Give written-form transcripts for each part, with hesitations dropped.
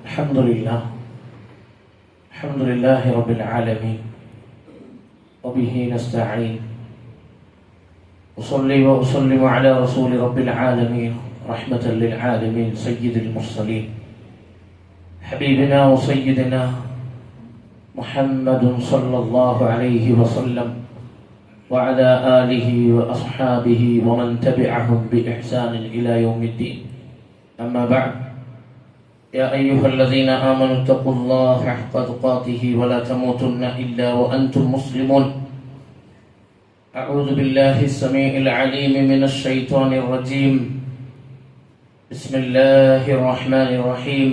الحمد لله رب العالمين وبه نستعين أصلي وأسلم على رسول رب العالمين رحمة للعالمين سيد المرسلين حبيبنا وسيدنا محمد صلى الله عليه وسلم وعلى آله وأصحابه ومن تبعهم بإحسان إلى يوم الدين. أما بعد، يا أيها الذين آمنوا اتقوا الله حق تقاته ولا تموتن إلا وأنتم مسلمون. أعوذ بالله السميع العليم من الشيطان الرجيم. بسم الله الرحمن الرحيم.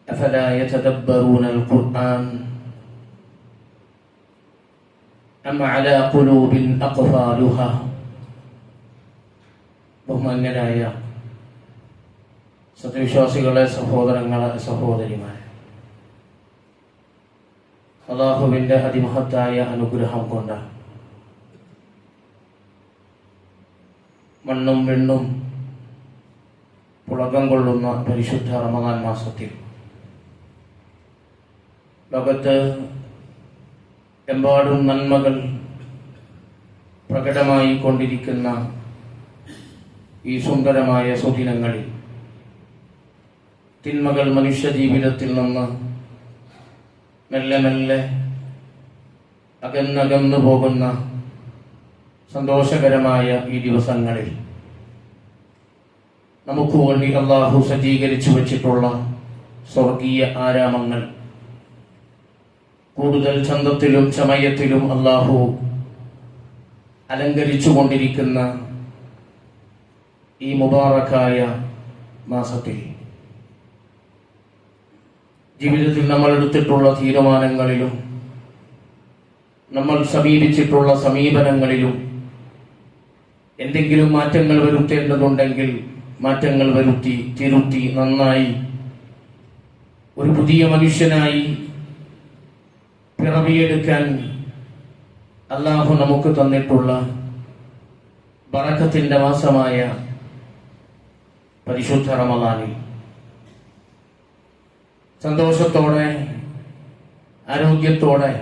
أفلا يتدبرون القرآن أم على قلوب أقفالها. ബഹുമാന്യരായ സത്യവിശ്വാസികളെ, സഹോദരങ്ങളെ, സഹോദരിമാരെ, അല്ലാഹുവിന്റെ അതിമഹത്തായ അനുഗ്രഹം കൊണ്ട് മണ്ണും വെണ്ണും പുളകം കൊള്ളുന്ന പരിശുദ്ധ റമദാൻ മാസത്തിൽ ലോകത്ത് എമ്പാടും നന്മകൾ പ്രകടമായി കൊണ്ടിരിക്കുന്ന ഈ സുന്ദരമായ സുദിനങ്ങളിൽ തിന്മകൾ മനുഷ്യ ജീവിതത്തിൽ നിന്ന് മെല്ലെ മെല്ലെ അകന്നകന്നു പോകുന്ന സന്തോഷകരമായ ഈ ദിവസങ്ങളിൽ നമുക്ക് വേണ്ടി അല്ലാഹു സജ്ജീകരിച്ചു വച്ചിട്ടുള്ള സ്വർഗീയ ആരാമങ്ങൾ കൂടുതൽ ചന്തത്തിലും ചമയത്തിലും അല്ലാഹു അലങ്കരിച്ചു കൊണ്ടിരിക്കുന്ന ഈ മുബാറക്കായ മാസത്തിൽ ജീവിതത്തിൽ നമ്മൾ എടുത്തിട്ടുള്ള തീരുമാനങ്ങളിലും നമ്മൾ സമീപിച്ചിട്ടുള്ള സമീപനങ്ങളിലും എന്തെങ്കിലും മാറ്റങ്ങൾ വരുത്തേണ്ടതുണ്ടെങ്കിൽ മാറ്റങ്ങൾ വരുത്തി തിരുത്തി നന്നായി ഒരു പുതിയ മനുഷ്യനായി പിറവിയെടുക്കാൻ അല്ലാഹു നമുക്ക് തന്നിട്ടുള്ള ബറക്കത്തിന്റെ മാസമായ പരിശുദ്ധ റമദാനിൽ സന്തോഷത്തോടെ ആരോഗ്യത്തോടെ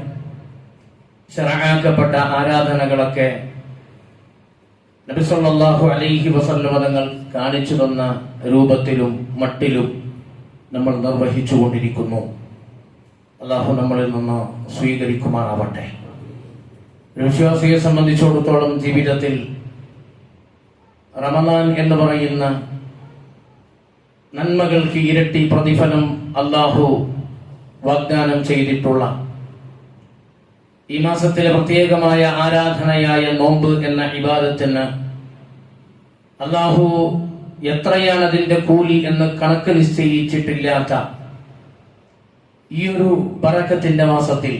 ശറഅാക്കപ്പെട്ട ആരാധനകളൊക്കെ നബി സല്ലല്ലാഹു അലൈഹി വസല്ലം തങ്ങൾ കാണിച്ചു തന്ന രൂപത്തിലും മട്ടിലും നമ്മൾ നിർവഹിച്ചു കൊണ്ടിരിക്കുന്നു. അല്ലാഹു നമ്മളിൽ നിന്ന് സ്വീകരിക്കുമാറാവട്ടെ. ഒരു വിശ്വാസിയെ സംബന്ധിച്ചിടത്തോളം ജീവിതത്തിൽ റമദാൻ എന്ന് പറയുന്ന നന്മകൾക്ക് ഇരട്ടി പ്രതിഫലം അല്ലാഹു വാഗ്ദാനം ചെയ്തിട്ടുള്ള ഈ മാസത്തിലെ പ്രത്യേകമായ ആരാധനയായ നോമ്പ് എന്ന ഇബാദത്തിന് അല്ലാഹു എത്രയാണ് അതിന്റെ കൂലി എന്ന് കണക്ക് നിശ്ചയിച്ചിട്ടില്ലാത്ത ഈ ഒരു ബറക്കത്തിന്റെ മാസത്തിൽ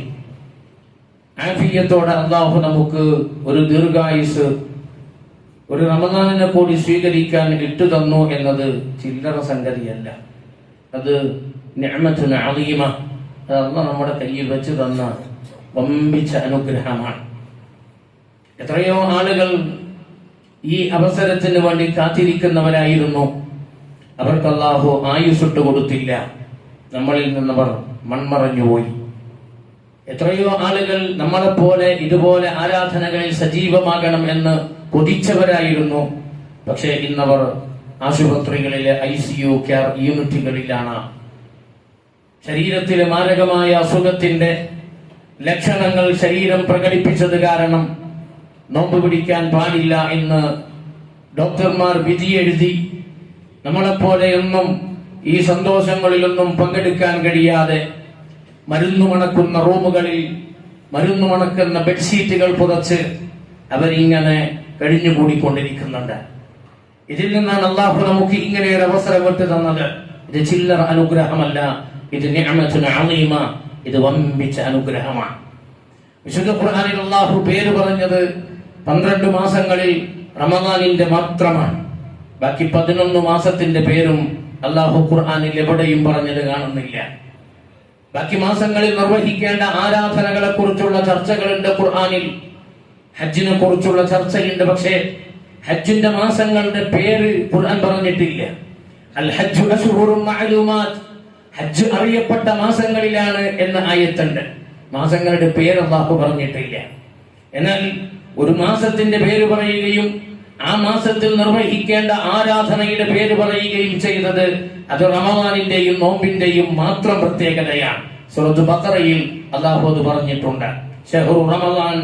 ആഫിയത്തോടെ അല്ലാഹു നമുക്ക് ഒരു ദീർഘായുസ്, ഒരു റമദാനിനെ കൂടി സ്വീകരിക്കാൻ ഇട്ടു തന്നു എന്നത് ചില്ലറ സംഗതിയല്ല. അത് നിഅമത്തുൻ അളീമ, അത് അല്ലാഹു നമ്മുടെ കയ്യിൽ വെച്ച് തന്ന വമ്പിച്ച അനുഗ്രഹമാണ്. എത്രയോ ആളുകൾ ഈ അവസരത്തിന് വേണ്ടി കാത്തിരിക്കുന്നവരായിരുന്നു. അവർക്ക് അല്ലാഹു ആയുസ്സിട്ട് കൊടുത്തില്ല. നമ്മളിൽ നിന്നവർ മൺമറഞ്ഞുപോയി. എത്രയോ ആളുകൾ നമ്മളെപ്പോലെ ഇതുപോലെ ആരാധനകളിൽ സജീവമാകണം എന്ന് കൊതിച്ചവരായിരുന്നു. പക്ഷേ ഇന്നവർ ആശുപത്രികളിലെ ICU കെയർ യൂണിറ്റുകളിലാണ്. ശരീരത്തിലെ മാരകമായ അസുഖത്തിന്റെ ലക്ഷണങ്ങൾ ശരീരം പ്രകടിപ്പിച്ചത് കാരണം നോമ്പ് പിടിക്കാൻ പാടില്ല എന്ന് ഡോക്ടർമാർ വിധിയെഴുതി നമ്മളെപ്പോലെയൊന്നും ഈ സന്തോഷങ്ങളിലൊന്നും പങ്കെടുക്കാൻ കഴിയാതെ മരുന്നു മണക്കുന്ന റൂമുകളിൽ മരുന്നു മണക്കുന്ന ബെഡ്ഷീറ്റുകൾ പുതച്ച് അവരിങ്ങനെ കഴിഞ്ഞുകൂടിക്കൊണ്ടിരിക്കുന്നുണ്ട്. ഇതിൽ നിന്നാണ് അല്ലാഹു നമുക്ക് ഇങ്ങനെ ഒരു അവസരം വിട്ടു തന്നത്. ഇത് ചില്ലറ അനുഗ്രഹമല്ല, ഇത് നിഅമത്തുൻ അളീമ, ഇത് വമ്പിച്ച അനുഗ്രഹമാണ്. വിശുദ്ധ ഖുർആനിൽ അല്ലാഹു പേര് പറഞ്ഞത് 12 മാസങ്ങളിൽ റമദാനിന്റെ മാത്രമാണ്. ബാക്കി 11 മാസത്തിന്റെ പേരും അല്ലാഹു ഖുർആനിൽ എവിടെയും പറഞ്ഞത് കാണുന്നില്ല. ബാക്കി മാസങ്ങളിൽ നിർവഹിക്കേണ്ട ആരാധനകളെ കുറിച്ചുള്ള ചർച്ചകളുണ്ട് ഖുർആനിൽ. ഹജ്ജിനെ കുറിച്ചുള്ള ചർച്ചയുണ്ട്. പക്ഷേ ഹജ്ജിന്റെ മാസങ്ങളുടെ പേര് ഖുർആൻ പറഞ്ഞിട്ടില്ല. അൽ ഹജ്ജു അശ്ഹുറുൻ മഅലൂമാത്ത്, ഹജ്ജ് അറിയപ്പെട്ട മാസങ്ങളിലാണ് എന്ന ആയത്തുണ്ട്. മാസങ്ങളുടെ പേര് അല്ലാഹു പറഞ്ഞിട്ടില്ല. എന്നാൽ ഒരു മാസത്തിന്റെ പേര് പറയുകയും ആ മാസത്തിൽ നിർവഹിക്കേണ്ട ആരാധനയുടെ പേര് പറയുകയും ചെയ്തത് അത് റമദാനിന്റെയും നോമ്പിന്റെയും മാത്രം പ്രത്യേകതയാണ്. സൂറത്ത് ബഖറയിൽ അല്ലാഹു അത് പറഞ്ഞിട്ടുണ്ട്. ശഹ്റു റമദാൻ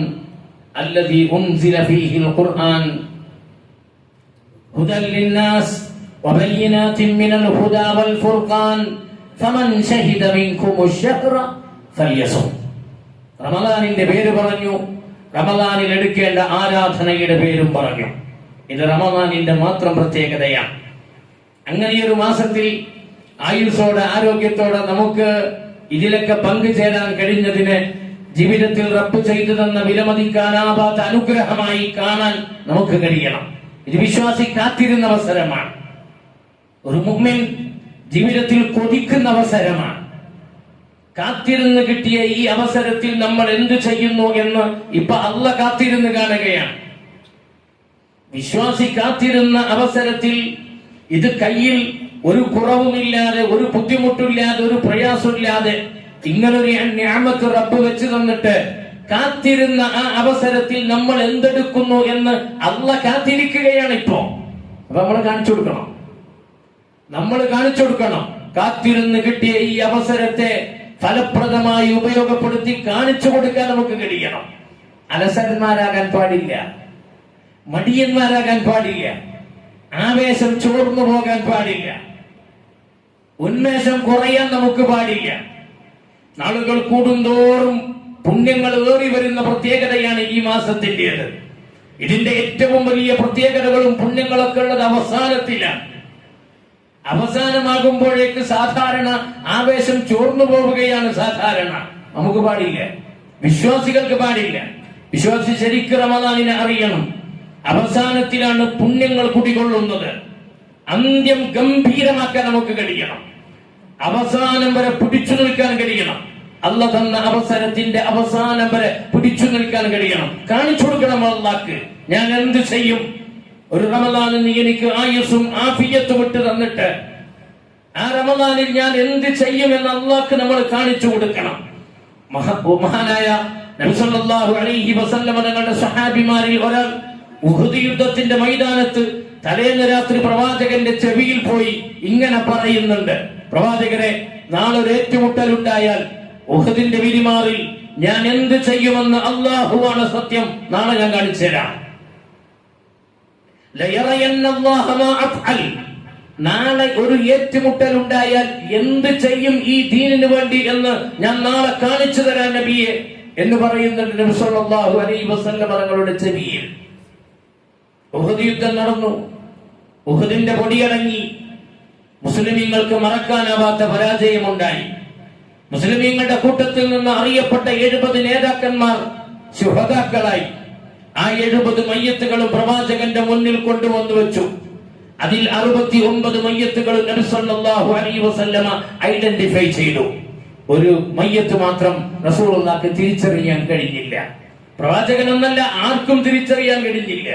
അല്ലദീ ഉൻസില ഫീഹിൽ ഖുർആൻ ഹുദൻ ലിന്നാസ് വബയ്യിനാതിൻ മിനൽ ഹുദാ വൽ ഫുർഖാൻ ഫമൻ ശഹിദ മിൻകുമുശ് ശഹ്റ ഫൽയസും. റമദാനിന്റെ പേര് പറഞ്ഞു, റമദാനിൽ എടുക്കേണ്ട ആരാധനയുടെ പേരും പറഞ്ഞു. ഇത് റമദാനിന്റെ മാത്രം പ്രത്യേകതയാണ്. അങ്ങനെയൊരു മാസത്തിൽ ആയുസ്സോടെ ആരോഗ്യത്തോടെ നമുക്ക് ഇതിലൊക്കെ പങ്കുചേരാൻ കഴിഞ്ഞതിന് ജീവിതത്തിൽ റബ്ബ് ചെയ്തു തന്ന വിലമതിക്കാനാവാത്ത അനുഗ്രഹമായി കാണാൻ നമുക്ക് കഴിയണം. ഇത് വിശ്വാസി കാത്തിരുന്ന അവസരമാണ്. ഒരു മുഅ്മിൻ ജീവിതത്തിൽ കൊതിക്കുന്ന അവസരമാണ്. കാത്തിരുന്ന് കിട്ടിയ ഈ അവസരത്തിൽ നമ്മൾ എന്ത് ചെയ്യുന്നു എന്ന് ഇപ്പൊ അല്ലാഹ് കാത്തിരുന്ന് കാണുകയാണ്. വിശ്വാസി കാത്തിരുന്ന അവസരത്തിൽ ഇത് കയ്യിൽ ഒരു കുറവുമില്ലാതെ, ഒരു ബുദ്ധിമുട്ടില്ലാതെ, ഒരു പ്രയാസമില്ലാതെ ഇങ്ങനൊരു നിഅമത്ത് റബ്ബ് വെച്ച് തന്നിട്ട് കാത്തിരുന്ന ആ അവസരത്തിൽ നമ്മൾ എന്തെടുക്കുന്നു എന്ന് അല്ലാഹ് കാത്തിരിക്കുകയാണ് ഇപ്പോ. അപ്പൊ നമ്മൾ കാണിച്ചു കൊടുക്കണം. കാത്തിരുന്ന് കിട്ടിയ ഈ അവസരത്തെ ഫലപ്രദമായി ഉപയോഗപ്പെടുത്തി കാണിച്ചു കൊടുക്കാൻ നമുക്ക് കഴിയണം. അലസന്മാരാകാൻ പാടില്ല, മടിയന്മാരാകാൻ പാടില്ല, ആവേശം ചോർന്നു പോകാൻ പാടില്ല, ഉന്മേഷം കുറയാൻ നമുക്ക് പാടില്ല. നാളുകൾ കൂടുന്തോറും പുണ്യങ്ങൾ ഏറി വരുന്ന പ്രത്യേകതയാണ് ഈ മാസത്തിൻ്റെത്. ഇതിന്റെ ഏറ്റവും വലിയ പ്രത്യേകതകളും പുണ്യങ്ങളൊക്കെ ഉള്ളത് അവസാനത്തിലാണ്. അവസാനമാകുമ്പോഴേക്ക് സാധാരണ ആവേശം ചോർന്നു പോവുകയാണ്. സാധാരണ നമുക്ക് പാടില്ല, വിശ്വാസികൾക്ക് പാടില്ല. വിശ്വാസി ശരിക്ക് റമദാനിനെ അറിയണം. അവസാനത്തിലാണ് പുണ്യങ്ങൾ കുടികൊള്ളുന്നത്. അന്ത്യം ഗംഭീരമാക്കാൻ നമുക്ക് കഴിയണം. അവസാനം വരെ പിടിച്ചു നിൽക്കാൻ കഴിയണം. അല്ലാഹ് തന്ന അവസരത്തിന്റെ അവസാനം വരെ പിടിച്ചു നിൽക്കാൻ കഴിയണം. കാണിച്ചു കൊടുക്കണം അല്ലാഹ്ക്ക്, ഞാൻ എന്ത് ചെയ്യും. ഒരു റമദാനിൽ നീ എനിക്ക് ആയുസ്സും ആഫിയത്തും ഇട്ട് തന്നിട്ട് ആ റമദാനിൽ ഞാൻ എന്ത് ചെയ്യുമെന്ന് അല്ലാഹ്ക്ക് നമ്മൾ കാണിച്ചു കൊടുക്കണം. മഹാനായ നബി സല്ലല്ലാഹു അലൈഹി വസല്ലം തങ്ങളുടെ സഹാബിമാരിൽ ഒരാൾ ഉഹദ് യുദ്ധത്തിന്റെ മൈതാനത്ത് തലേന്ന് രാത്രി പ്രവാചകന്റെ ചെവിയിൽ പോയി ഇങ്ങനെ പറയുന്നുണ്ട്: പ്രവാചകരെ, നാളെ ഒരു ഏറ്റുമുട്ടൽ ഉണ്ടായാൽ ഉഹദിന്റെ വിരിമാറിൽ ഞാൻ എന്ത് ചെയ്യുമെന്ന് അല്ലാഹുവാണ് സത്യം, നാളെ ഞാൻ കാണിച്ചു തരാം. നാളെ ഒരു ഏറ്റുമുട്ടൽ ഉണ്ടായാൽ എന്ത് ചെയ്യും ഈ ദീനിന് വേണ്ടി എന്ന് ഞാൻ നാളെ കാണിച്ചു തരാൻ നബിയെ എന്ന് പറയുന്നുണ്ട് നബി സല്ലല്ലാഹു അലൈഹി വസല്ലം തങ്ങളുടെ ചെവിയിൽ. ഉഹദ് യുദ്ധം നടന്നു. ഉഹദിന്റെ പൊടിയടങ്ങി. മുസ്ലിമീങ്ങൾക്ക് മറക്കാനാവാത്ത പരാജയമുണ്ടായി. മുസ്ലിമീങ്ങളുടെ കൂട്ടത്തിൽ നിന്ന് അറിയപ്പെട്ട 70 നേതാക്കന്മാർ ശുഹദാക്കളായി. ആ 70 മയ്യത്തുകളും പ്രവാചകന്റെ മുന്നിൽ കൊണ്ടുവന്നു വെച്ചു. അതിൽ 69 മയ്യത്തുകളും നബി സല്ലല്ലാഹു അലൈഹി വസല്ലമ ഐഡന്റിഫൈ ചെയ്തു. ഒരു മയ്യത്ത് മാത്രം റസൂലുള്ളാഹിക്ക് തിരിച്ചറിയാൻ കഴിഞ്ഞില്ല. പ്രവാചകനൊന്നല്ല, ആർക്കും തിരിച്ചറിയാൻ കഴിഞ്ഞില്ല.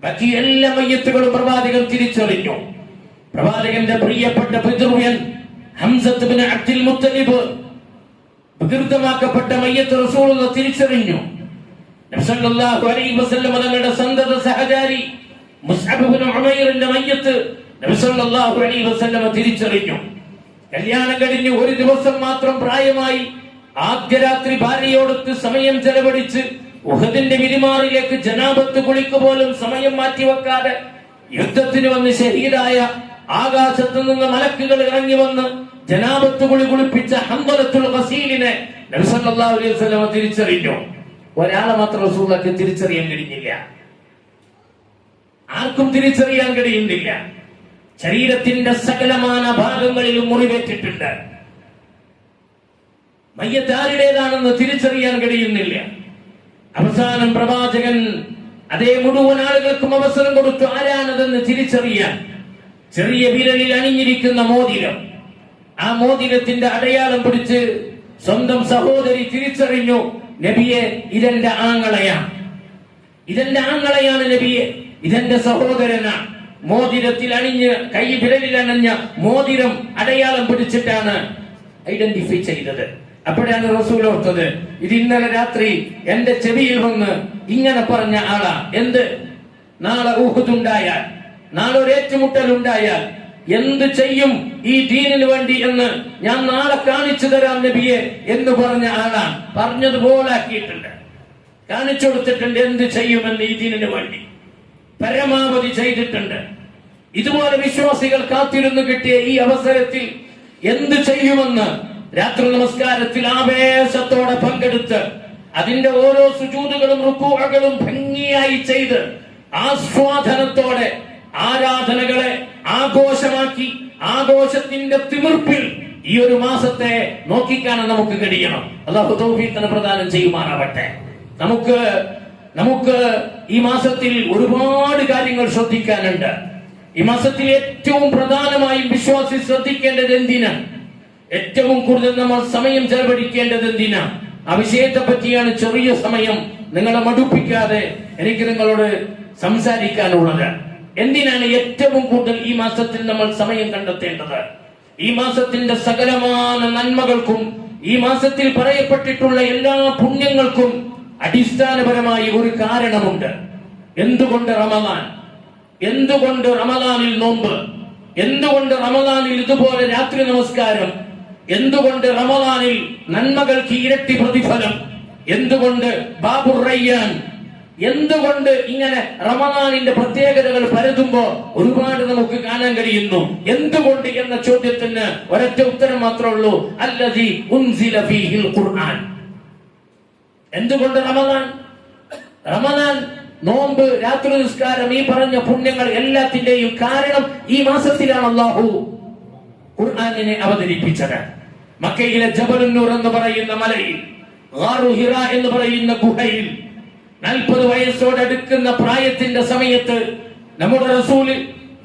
ബാക്കി എല്ലാ മയ്യത്തുകളും പ്രവാചകൻ തിരിച്ചറിഞ്ഞു. പ്രവാചകന്റെ പ്രിയപ്പെട്ട പിതൃവ്യൻ ഹംസത്ത് ഇബ്നു അബ്ദുൽ മുത്തലിബ് വികൃതമാക്കപ്പെട്ട മയ്യത്ത് റസൂലുള്ളാഹി തിരിച്ചറിഞ്ഞു. നബി സല്ലല്ലാഹു അലൈഹി വസല്ലം തങ്ങളുടെ സന്തത സഹചാരി മുസ്അബ് ഇബ്നു ഉമൈറിന്റെ മയ്യത്ത് നബി സല്ലല്ലാഹു അലൈഹി വസല്ലം തിരിച്ചറിഞ്ഞു. കല്യാണം കഴിഞ്ഞ് ഒരു ദിവസം മാത്രം പ്രായമായി ആദ്യ രാത്രി ഭാര്യയോടൊത്ത് സമയം ചെലവഴിച്ച് ഉഹദിന്റെ വിരിമാറിലേക്ക് ജനാബത്ത് കുളിക്ക് പോലും സമയം മാറ്റിവെക്കാതെ യുദ്ധത്തിന് വന്ന് ഷഹീദായ, ആകാശത്ത് നിന്ന് മലക്കുകൾ ഇറങ്ങി വന്ന് ജനാബത്ത് കുളി കുളിപ്പിച്ച ഹംദലത്തുൽ ഖസീലിനെ നബി സല്ലല്ലാഹു അലൈഹി വസല്ലം തിരിച്ചറിഞ്ഞു. ഒരാളെ മാത്രം റസൂലുള്ളാഹിക്ക് തിരിച്ചറിയാൻ കഴിഞ്ഞില്ല. ആർക്കും തിരിച്ചറിയാൻ കഴിയുന്നില്ല. ശരീരത്തിന്റെ സകലമാന ഭാഗങ്ങളിലും മുറിവേറ്റിട്ടുണ്ട്. മയ്യത്ത് ആരുടേതാണെന്ന് തിരിച്ചറിയാൻ കഴിയുന്നില്ല. അവസാനം പ്രവാചകൻ അതേ മുഴുവൻ ആളുകൾക്കും അവസരം കൊടുത്തു ആരാണതെന്ന് തിരിച്ചറിയാൻ. ചെറിയ വിരലിൽ അണിഞ്ഞിരിക്കുന്ന മോതിരം, ആ മോതിരത്തിന്റെ അടയാളം പിടിച്ച് സ്വന്തം സഹോദരി തിരിച്ചറിഞ്ഞു: നബിയെ, ഇതെന്റെ ആങ്ങളയാണ്, ഇതെന്റെ ആങ്ങളയാണ് നബിയെ, ഇതെന്റെ സഹോദരനാണ്. മോതിരത്തിൽ അണിഞ്ഞ് കൈ വിരലിൽ അണിഞ്ഞ മോതിരം അടയാളം പിടിച്ചിട്ടാണ് ഐഡന്റിഫൈ ചെയ്തത്. അപ്പോഴാണ് റസൂൽ ഓർത്തത്, ഇത് ഇന്നലെ രാത്രി എന്റെ ചെവിയിൽ വന്ന് ഇങ്ങനെ പറഞ്ഞ ആളാ. എന്ത്? നാളെ ഉഹുദ് ഉണ്ടായാൽ, നാളെ ഒരു ഏറ്റുമുട്ടൽ ഉണ്ടായാൽ എന്ത് ചെയ്യും ഈ ദീനിന് വേണ്ടി എന്ന് ഞാൻ നാളെ കാണിച്ചു തരാം നബിയെ എന്ന് പറഞ്ഞ ആളാണ്. പറഞ്ഞതുപോലെ ആക്കിയിട്ടുണ്ട്, കാണിച്ചു കൊടുത്തിട്ടുണ്ട് എന്ത് ചെയ്യുമെന്ന് ഈ ദീനിന് വേണ്ടി പരമാവധി ചെയ്തിട്ടുണ്ട്. ഇതുപോലെ വിശ്വാസികൾ കാത്തിരുന്നു കിട്ടിയ ഈ അവസരത്തിൽ എന്ത് ചെയ്യുമെന്ന് രാത്രി നമസ്കാരത്തിൽ ആവേശത്തോടെ പങ്കെടുത്ത് അതിന്റെ ഓരോ സുജൂദുകളും റുകൂഅകളും ഭംഗിയായി ചെയ്ത് ആസ്വാദനത്തോടെ ആരാധനകളെ ആഘോഷമാക്കി ആഘോഷത്തിന്റെ തിമിർപ്പിൽ ഈ ഒരു മാസത്തെ നോക്കിക്കാണാൻ നമുക്ക് കഴിയണം. അല്ലാഹു തൗഫീഖ് പ്രദാനം ചെയ്യുമാറാവട്ടെ. നമുക്ക് ഈ മാസത്തിൽ ഒരുപാട് കാര്യങ്ങൾ ശ്രദ്ധിക്കാനുണ്ട്. ഈ മാസത്തിൽ ഏറ്റവും പ്രധാനമായും വിശ്വാസി ശ്രദ്ധിക്കേണ്ടത് എന്തിനാ? ഏറ്റവും കൂടുതൽ നമ്മൾ സമയം ചെലവഴിക്കേണ്ടത് എന്തിനാ? ആ വിഷയത്തെ പറ്റിയാണ് ചെറിയ സമയം നിങ്ങളെ മടുപ്പിക്കാതെ എനിക്ക് നിങ്ങളോട് സംസാരിക്കാനുള്ളത്. എന്തിനാണ് ഏറ്റവും കൂടുതൽ ഈ മാസത്തിൽ നമ്മൾ സമയം കണ്ടെത്തേണ്ടത്? ഈ മാസത്തിന്റെ സകലമായ നന്മകൾക്കും ഈ മാസത്തിൽ പറയപ്പെട്ടിട്ടുള്ള എല്ലാ പുണ്യങ്ങൾക്കും അടിസ്ഥാനപരമായി ഒരു കാരണമുണ്ട്. എന്തുകൊണ്ട് റമദാൻ? എന്തുകൊണ്ട് റമദാനിൽ നോമ്പ്? എന്തുകൊണ്ട് റമദാനിൽ ഇതുപോലെ രാത്രി നമസ്കാരം? എന്തുകൊണ്ട് റമദാനിൽ നന്മകൾക്ക് ഇരട്ടി പ്രതിഫലം? എന്തുകൊണ്ട് ബാബുർ റയ്യാൻ? എന്തുകൊണ്ട് ഇങ്ങനെ റമദാനിന്റെ പ്രത്യേകതകൾ പരതുമ്പോ ഒരുപാട് നമുക്ക് കാണാൻ കഴിയുന്നു? എന്തുകൊണ്ട് എന്ന ചോദ്യത്തിന് ഒരൊറ്റ ഉത്തരം മാത്രമേ ഉള്ളൂ, അല്ലദീ ഉൻസില ഫീഹിൽ ഖുർആൻ. എന്തുകൊണ്ട് റമദാൻ, നോമ്പ്, രാത്രി നിസ്കാരം, ഈ പറഞ്ഞ പുണ്യങ്ങൾ എല്ലാത്തിന്റെയും കാരണം ഈ മാസത്തിലാണ് അല്ലാഹു ഖുർആനിനെ അവതരിപ്പിച്ചത്. മക്കയിലെ ജബലുന്നൂർ എന്ന് പറയുന്ന മലയിൽ, ഗാറു ഹിറ എന്ന് പറയുന്ന ഗുഹയിൽ 40 വയസ്സോടടുക്കുന്ന പ്രായത്തിന്റെ സമയത്ത് നമ്മുടെ റസൂല്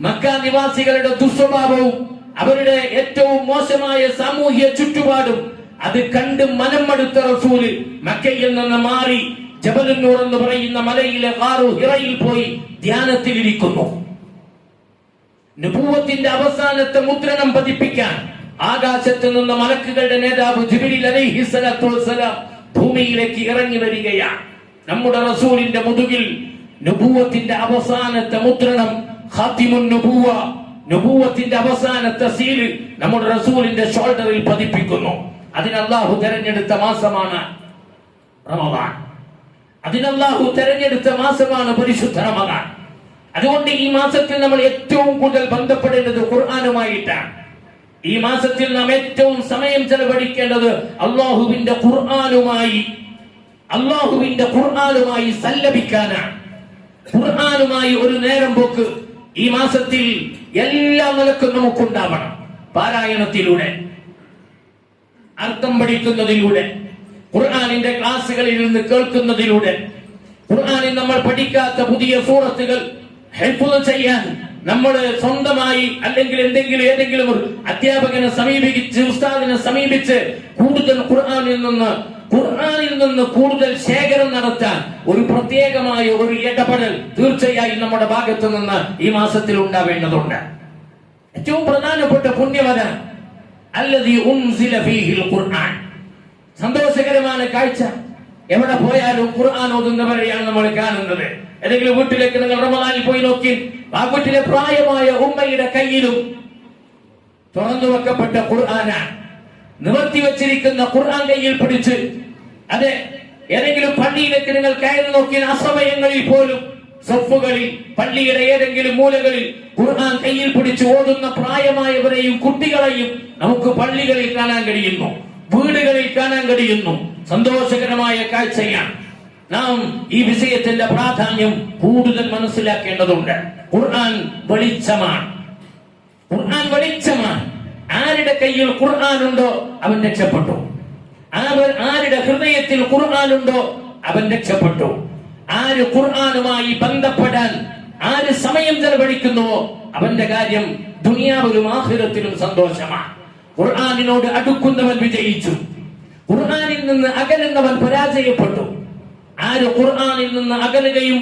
മക്ക നിവാസികളുടെ ദുസ്വഭാവവും അവരുടെ ഏറ്റവും മോശമായ സാമൂഹ്യ ചുറ്റുപാടും അത് കണ്ട് മനം മടുത്ത റസൂല് മക്കയിൽ നിന്ന് മാറി ജബലുന്നൂർ എന്ന് പറയുന്ന മലയിലെ ഗാറു ഹിറയിൽ പോയി ധ്യാനത്തിലിരിക്കുന്നു. നബുവത്തിന്റെ അവസാനത്തെ മുദ്രണം പതിപ്പിക്കാൻ ആകാശത്ത് നിന്ന് മലക്കുകളുടെ നേതാവ് ജിബ്രീൽ അലൈഹിസ്സലാത്തു വസ്സലാം ഭൂമിയിലേക്ക് ഇറങ്ങി വരികയാണ്. നമ്മുടെ റസൂലിന്റെ മുതുകിൽ നബുവത്തിന്റെ അവസാനത്തെ മുദ്രണം ഖാതിമുൻ നബുവ, നബുവത്തിന്റെ അവസാനത്തെ സീല് നമ്മുടെ റസൂലിന്റെ ഷോൾഡറിൽ പതിപ്പിക്കുന്നു. അതിന് അല്ലാഹു തെരഞ്ഞെടുത്ത മാസമാണ് റമദാൻ. അതിനല്ലാഹു തെരഞ്ഞെടുത്ത മാസമാണ് പരിശുദ്ധ റമദാൻ. അതുകൊണ്ട് ഈ മാസത്തിൽ നമ്മൾ ഏറ്റവും കൂടുതൽ ബന്ധപ്പെടേണ്ടത് ഖുർആനുമായിട്ടാണ്. ഈ മാസത്തിൽ നാം ഏറ്റവും സമയം ചെലവഴിക്കേണ്ടത് അല്ലാഹുവിന്റെ ഖുർആനുമായി സല്ലപിക്കാനാണ്. ഖുർആനുമായി ഒരു നേരം പോക്ക് ഈ മാസത്തിൽ എല്ലാ നിലക്കും നമുക്കുണ്ടാവണം. പാരായണത്തിലൂടെ, അർത്ഥം പഠിക്കുന്നതിലൂടെ, ഖുർആനിന്റെ ക്ലാസുകളിൽ നിന്ന് കേൾക്കുന്നതിലൂടെ, ഖുർആനിൽ നമ്മൾ പഠിക്കാത്ത പുതിയ സൂറത്തുകൾ ഹിഫ്ള് ചെയ്യാൻ നമ്മൾ സ്വന്തമായി അല്ലെങ്കിൽ ഏതെങ്കിലും ഒരു അധ്യാപകനെ സമീപിച്ച്, ഉസ്താദിനെ സമീപിച്ച് കൂടുതൽ ഖുർആനിൽ നിന്ന് കൂടുതൽ ശേഖരം നടത്താൻ ഒരു പ്രത്യേകമായ ഒരു ഇടപെടൽ തീർച്ചയായും നമ്മുടെ ഭാഗത്ത് നിന്ന് ഈ മാസത്തിൽ ഉണ്ടാവേണ്ടതുണ്ട്. ഏറ്റവും പ്രധാനപ്പെട്ട പുണ്യമത അല്ലദീ ഉൻസില ഫീഹിൽ ഖുർആൻ. സന്തോഷകരമായ കാഴ്ച. എവിടെ പോയാലും ഖുർആൻ ഓതുന്നവരെയാണ് നമ്മൾ കാണുന്നത്. ഏതെങ്കിലും വീട്ടിലേക്ക് നിങ്ങൾ റമദാനിൽ പോയി നോക്കി, ആ വീട്ടിലെ പ്രായമായ ഉമ്മയുടെ കയ്യിലും തുറന്നു വെക്കപ്പെട്ട ഖുർആനാണ്. നിവർത്തി വെച്ചിരിക്കുന്ന ഖുർആൻ കയ്യിൽ പിടിച്ച്, അതെ, ഏതെങ്കിലും പള്ളിയിലേക്ക് നിങ്ങൾ കയറി നോക്കിയ ആ സമയങ്ങളിൽ പോലും സഫുകളിൽ, പള്ളിയുടെ ഏതെങ്കിലും മൂലകളിൽ ഖുർആൻ കയ്യിൽ പിടിച്ച് ഓതുന്ന പ്രായമായവരെയും കുട്ടികളെയും നമുക്ക് പള്ളികളിൽ കാണാൻ കഴിയുന്നു, വീടുകളിൽ കാണാൻ കഴിയുന്നു. സന്തോഷകരമായ കാഴ്ചയാണ്. നാം ഈ വിഷയത്തിന്റെ പ്രാധാന്യം കൂടുതൽ മനസ്സിലാക്കേണ്ടതുണ്ട്. ഖുർആൻ വെളിച്ചമാണ്. ആരുടെ കയ്യിൽ ഖുർആൻ ഉണ്ടോ അവൻ രക്ഷപ്പെട്ടു. ആരുടെ ഹൃദയത്തിൽ ഖുർആൻ ഉണ്ടോ അവൻ രക്ഷപ്പെട്ടു. ആര് ഖുർആനുമായി ബന്ധപ്പെടാൻ ആര് സമയം ചെലവഴിക്കുന്നുവോ അവന്റെ കാര്യം ദുനിയാവിലും ആഖിറത്തിലും സന്തോഷമാണ്. ഖുർആനിനോട് അടുക്കുന്നവൻ വിജയിച്ചു, ഖുർആനിൽ നിന്ന് അകലുന്നവൻ പരാജയപ്പെട്ടു. ആര് ഖുർആനിൽ നിന്ന് അകലുകയും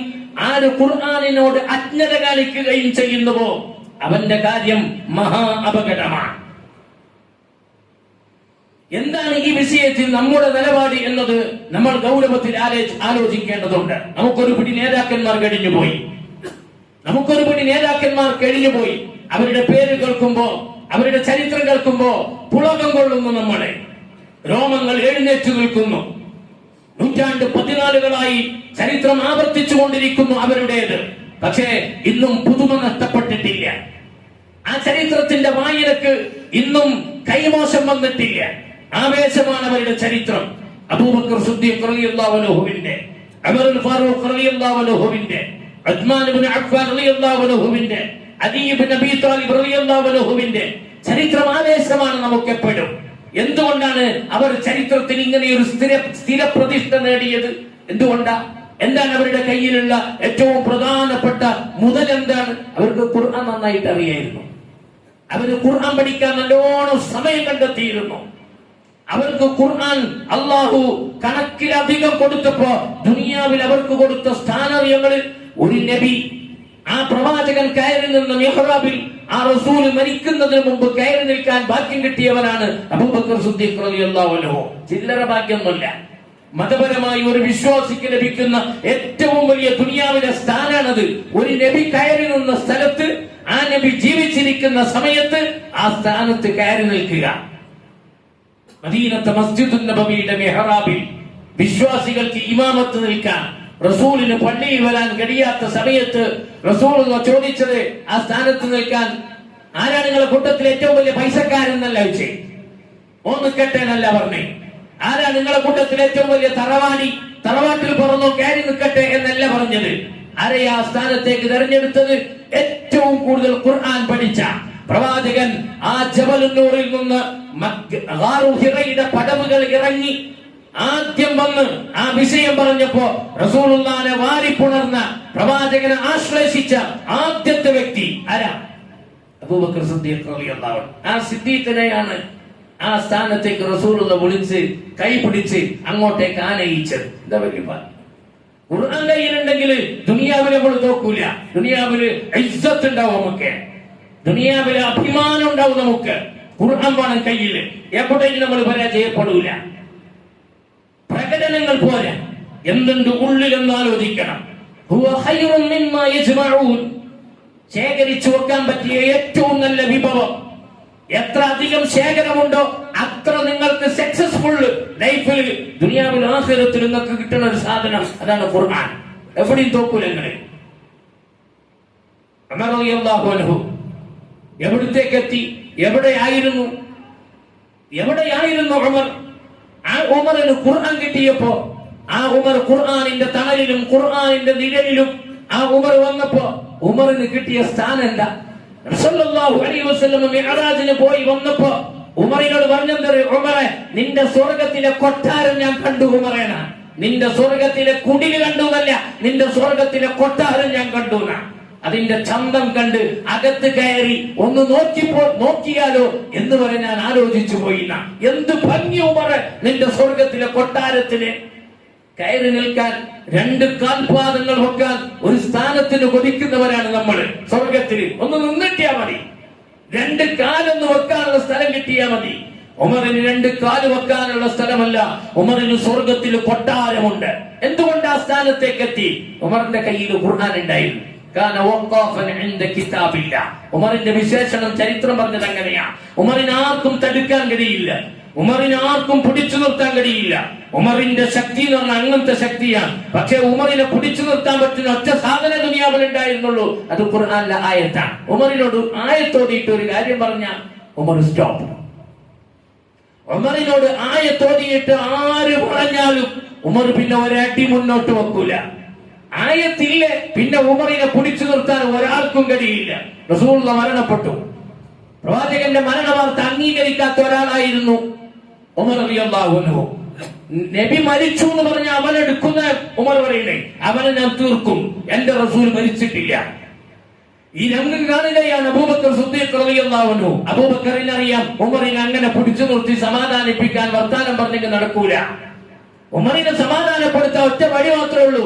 ആര് ഖുർആനിനോട് അജ്ഞത കാണിക്കുകയും ചെയ്യുന്നുവോ അവന്റെ കാര്യം മഹാ അപകടമാണ്. എന്താണ് ഈ വിഷയത്തിൽ നമ്മുടെ നിലപാട് എന്നത് നമ്മൾ ഗൗരവത്തിൽ ആലോചിക്കേണ്ടതുണ്ട്. നമുക്കൊരു പിടി നേതാക്കന്മാർ കഴിഞ്ഞുപോയി. അവരുടെ പേര് കേൾക്കുമ്പോ, അവരുടെ ചരിത്രം കേൾക്കുമ്പോ പുളകം കൊള്ളുന്നു. നമ്മളെ രോമങ്ങൾ എഴുന്നേറ്റ് നിൽക്കുന്നു. 14 ചരിത്രം ആവർത്തിച്ചു കൊണ്ടിരിക്കുന്നു അവരുടേത്. പക്ഷേ ഇന്നും പുതുമ നഷ്ടപ്പെട്ടിട്ടില്ല. ആ ചരിത്രത്തിന്റെ വായനക്ക് ഇന്നും കൈമോശം വന്നിട്ടില്ല. ആവേശമാണ് അവരുടെ ചരിത്രം. അബൂബക്കർ സിദ്ദീഖ് റളിയല്ലാഹു അൻഹുവിന്റെ, ഉമർ ഫാറൂഖ് റളിയല്ലാഹു അൻഹുവിന്റെ, ഉസ്മാൻ ഇബ്നു അഫ്ഫാൻ റളിയല്ലാഹു അൻഹുവിന്റെ, അലി ഇബ്നു അബീ താലിബ് റളിയല്ലാഹു അൻഹുവിന്റെ ചരിത്രം ആവേശമാണ് നമുക്ക് എപ്പോഴും. എന്തുകൊണ്ടാണ് അവർ ചരിത്രത്തിൽ ഇങ്ങനെ ഒരു സ്ഥിര പ്രതിഷ്ഠ നേടിയത്? എന്താണ് അവരുടെ കയ്യിലുള്ള ഏറ്റവും പ്രധാനപ്പെട്ട മുതൽ? എന്താണ്? അവർക്ക് ഖുർആൻ നന്നായിട്ട് അറിയായിരുന്നു. അവര് ഖുർആൻ പഠിക്കാൻ നല്ലോണം സമയം കണ്ടെത്തിയിരുന്നു. അവർക്ക് ഖുർആൻ അള്ളാഹു കണക്കിലധികം കൊടുത്തപ്പോ ദുനിയാവിൽ അവർക്ക് കൊടുത്ത സ്ഥാനറിയങ്ങളിൽ ഒരു നബി, ആ പ്രവാചകൻ കയറി നിന്ന മിഹ്റാബിൽ ആ റസൂൽ മരിക്കുന്നതിന് മുമ്പ് കയറി നിൽക്കാൻ ഭാഗ്യം കിട്ടിയവനാണ് അബൂബക്കർ സിദ്ദീഖ് റളിയല്ലാഹു അൻഹു. ചില്ലറ ഭാഗ്യമൊന്നുമില്ല. മതപരമായി ഒരു വിശ്വാസിക്ക് ലഭിക്കുന്ന ഏറ്റവും വലിയ ദുനിയാവിലെ സ്ഥാനാണത്. ഒരു നബി കയറി നിന്ന സ്ഥലത്ത്, ആ നബി ജീവിച്ചിരിക്കുന്ന സമയത്ത് ആ സ്ഥാനത്ത് കയറി നിൽക്കുക. മദീനത്തെ മസ്ജിദുൻ നബവിയുടെ മിഹ്റാബിൽ വിശ്വാസികൾക്ക് ഇമാമത്ത് നിൽക്കാൻ റസൂലിന് പള്ളിയിൽ വരാൻ കഴിയാത്ത സമയത്ത് റസൂൽ ചോദിച്ചത് ആ സ്ഥാനത്ത് നിൽക്കാൻ ആരാണ് നിങ്ങളുടെ കൂട്ടത്തിൽ ഏറ്റവും വലിയ പൈസക്കാരെന്നല്ല ചോദിച്ചേ. നിൽക്കട്ടെ എന്നല്ല പറഞ്ഞേ. ആരാ നിങ്ങളുടെ കൂട്ടത്തിൽ ഏറ്റവും വലിയ തറവാട്ടിൽ പിറന്നോ കയറി നിൽക്കട്ടെ എന്നല്ല പറഞ്ഞത്. ആരെയാ ആ സ്ഥാനത്തേക്ക് തെരഞ്ഞെടുത്തത്? ഏറ്റവും കൂടുതൽ ഖുർആൻ പഠിച്ച പ്രവാചകൻ. ആ ജബലുന്നൂറിൽ നിന്ന് ഹിറയുടെ പടവുകൾ ഇറങ്ങി ആദ്യം വന്ന് ആ വിഷയം പറഞ്ഞപ്പോ റസൂലുള്ളാഹിനെ വാരിപ്പുണർന്ന, പ്രവാചകനെ ആശ്ലേഷിച്ച ആദ്യത്തെ വ്യക്തി ആരാ? അബൂബക്കർ സിദ്ദീഖ് റളിയല്ലാഹു അൻഹു. ആ സിദ്ദീഖിനെയാണ് ആ സ്ഥാനത്തേക്ക് റസൂലുള്ളാഹി വിളിച്ച് കൈപിടിച്ച് അങ്ങോട്ടേക്ക് ആനയിച്ചത്. എന്താ പറയുക? ഖുർആൻ കയ്യിലുണ്ടെങ്കിൽ ദുനിയാവിൽ നമ്മൾ തോക്കൂല. ദുനിയാവില് ഇസ്സത്ത് ഉണ്ടാവും, നമുക്ക് ദുനിയാവിലെ അഭിമാനം ഉണ്ടാവും. നമുക്ക് ഖുർആൻ വേണം കയ്യിൽ. എപ്പോഴേക്കും നമ്മൾ പരാജയപ്പെടൂല. പ്രകടനങ്ങൾ പോരാ, എന്തുണ്ട് ഉള്ളിലെന്ന് ആലോചിക്കണം. ശേഖരിച്ചു വെക്കാൻ പറ്റിയ ഏറ്റവും നല്ല വിഭവം. എത്ര അധികം ശേഖരമുണ്ടോ അത്ര നിങ്ങൾക്ക് സക്സസ്ഫുൾ ലൈഫിൽ, ദുനിയാവിൽ ആഖിറത്തിൽ നിങ്ങൾക്ക് കിട്ടുന്ന ഒരു സാധനം അതാണ് ഖുർആൻ. എവിടെയും തോക്കൂല. ഉമർ റളിയല്ലാഹു അൻഹു എവിടത്തേക്ക് എത്തി? എവിടെയായിരുന്നു ഉമർ? ആ ഉമറിന് ഖുർആൻ കിട്ടിയപ്പോ, ആ ഉമർ ഖുർആനിന്റെ തണലിലും ഖുർആനിന്റെ നിഴലിലും ആ ഉമർ വന്നപ്പോ ഉമറിന് കിട്ടിയ സ്ഥാനം എന്താ? റസൂലുള്ളാഹി അലൈഹി വസല്ലം മിഅ്റാജിന് പോയി വന്നപ്പോ ഉമറിനോട് പറഞ്ഞെന്തറി? ഉമറെ, നിന്റെ സ്വർഗത്തിലെ കൊട്ടാരം ഞാൻ കണ്ടു. ഉമറേന, നിന്റെ സ്വർഗത്തിലെ കുടില് കണ്ടുവല്ല, നിന്റെ സ്വർഗത്തിലെ കൊട്ടാരം ഞാൻ കണ്ടു. അതിന്റെ ചന്തം കണ്ട് അകത്ത് കയറി ഒന്ന് നോക്കിയാലോ എന്ന് വരെ ഞാൻ ആലോചിച്ചു പോയില്ല. എന്ത് ഭംഗി ഉമറെ, നിന്റെ സ്വർഗത്തിലെ കൊട്ടാരത്തിന് കയറി നിൽക്കാൻ, 2 കാൽപാദങ്ങൾ വെക്കാൻ ഒരു സ്ഥാനത്തിന് കൊതിക്കുന്നവരാണ് നമ്മൾ. സ്വർഗത്തിൽ ഒന്ന് നിന്നിട്ടിയാ മതി, 2 കാലൊന്ന് വെക്കാനുള്ള സ്ഥലം കിട്ടിയാ മതി. ഉമറിന് 2 കാല് വെക്കാനുള്ള സ്ഥലമല്ല, ഉമറിന് സ്വർഗത്തിൽ കൊട്ടാരമുണ്ട്. എന്തുകൊണ്ട് ആ സ്ഥാനത്തേക്ക് എത്തി? ഉമറിന്റെ കയ്യിൽ ഖുർആൻ ഉണ്ടായിരുന്നു. ഉമറിന്റെ വിശേഷണം ചരിത്രം പറഞ്ഞത് അങ്ങനെയാ. ഉമറിന് ആർക്കും തടുക്കാൻ കഴിയില്ല, ഉമറിന് ആർക്കും പിടിച്ചു നിർത്താൻ കഴിയില്ല. ഉമറിന്റെ ശക്തി എന്ന് പറഞ്ഞാൽ അങ്ങനത്തെ ശക്തിയാണ്. പക്ഷെ ഉമറിനെ പിടിച്ചു നിർത്താൻ പറ്റുന്ന ഒറ്റ സാധന ദുനിയാവിൽ ഉണ്ടായിരുന്നുള്ളൂ, അത് ഖുർആനിലെ ആയത്താണ്. ഉമറിനോട് ആയത്തോടിയിട്ട് ഒരു കാര്യം പറഞ്ഞ ഉമർ സ്റ്റോപ്പ്. ഉമറിനോട് ആയത്തോടിയിട്ട് ആര് പറഞ്ഞാലും ഉമർ പിന്നെ ഒരടി മുന്നോട്ട് വെക്കൂല. ആയത്തില്ലേ പിന്നെ ഉമറിനെ പിടിച്ചു നിർത്താൻ ഒരാൾക്കും കഴിയില്ല. റസൂലുള്ളാഹി മരണപ്പെട്ടു. പ്രവാചകന്റെ മരണവാർത്ത അംഗീകരിക്കാത്ത ഒരാളായിരുന്നു ഉമർ റളിയല്ലാഹു അൻഹു. നബി മരിച്ചു എന്ന് പറഞ്ഞ അവനെടുക്കുന്ന ഉമർ പറയുന്നേ, അവനെ ഞാൻ തീർക്കും, എന്റെ റസൂൽ മരിച്ചിട്ടില്ല. ഈ രംഗം കാണുകയാണ് അബൂബക്കർ സിദ്ദീഖ് റളിയല്ലാഹു അൻഹു. അബൂബക്കറിനെ അറിയാം, ഉമറിനെ അങ്ങനെ പിടിച്ചു നിർത്തി സമാധാനിപ്പിക്കാൻ വർത്താനം പറഞ്ഞെങ്കിൽ നടക്കൂല. ഉമറിനെ സമാധാനപ്പെടുത്താൻ ഒറ്റ വഴി മാത്രമേ ഉള്ളൂ,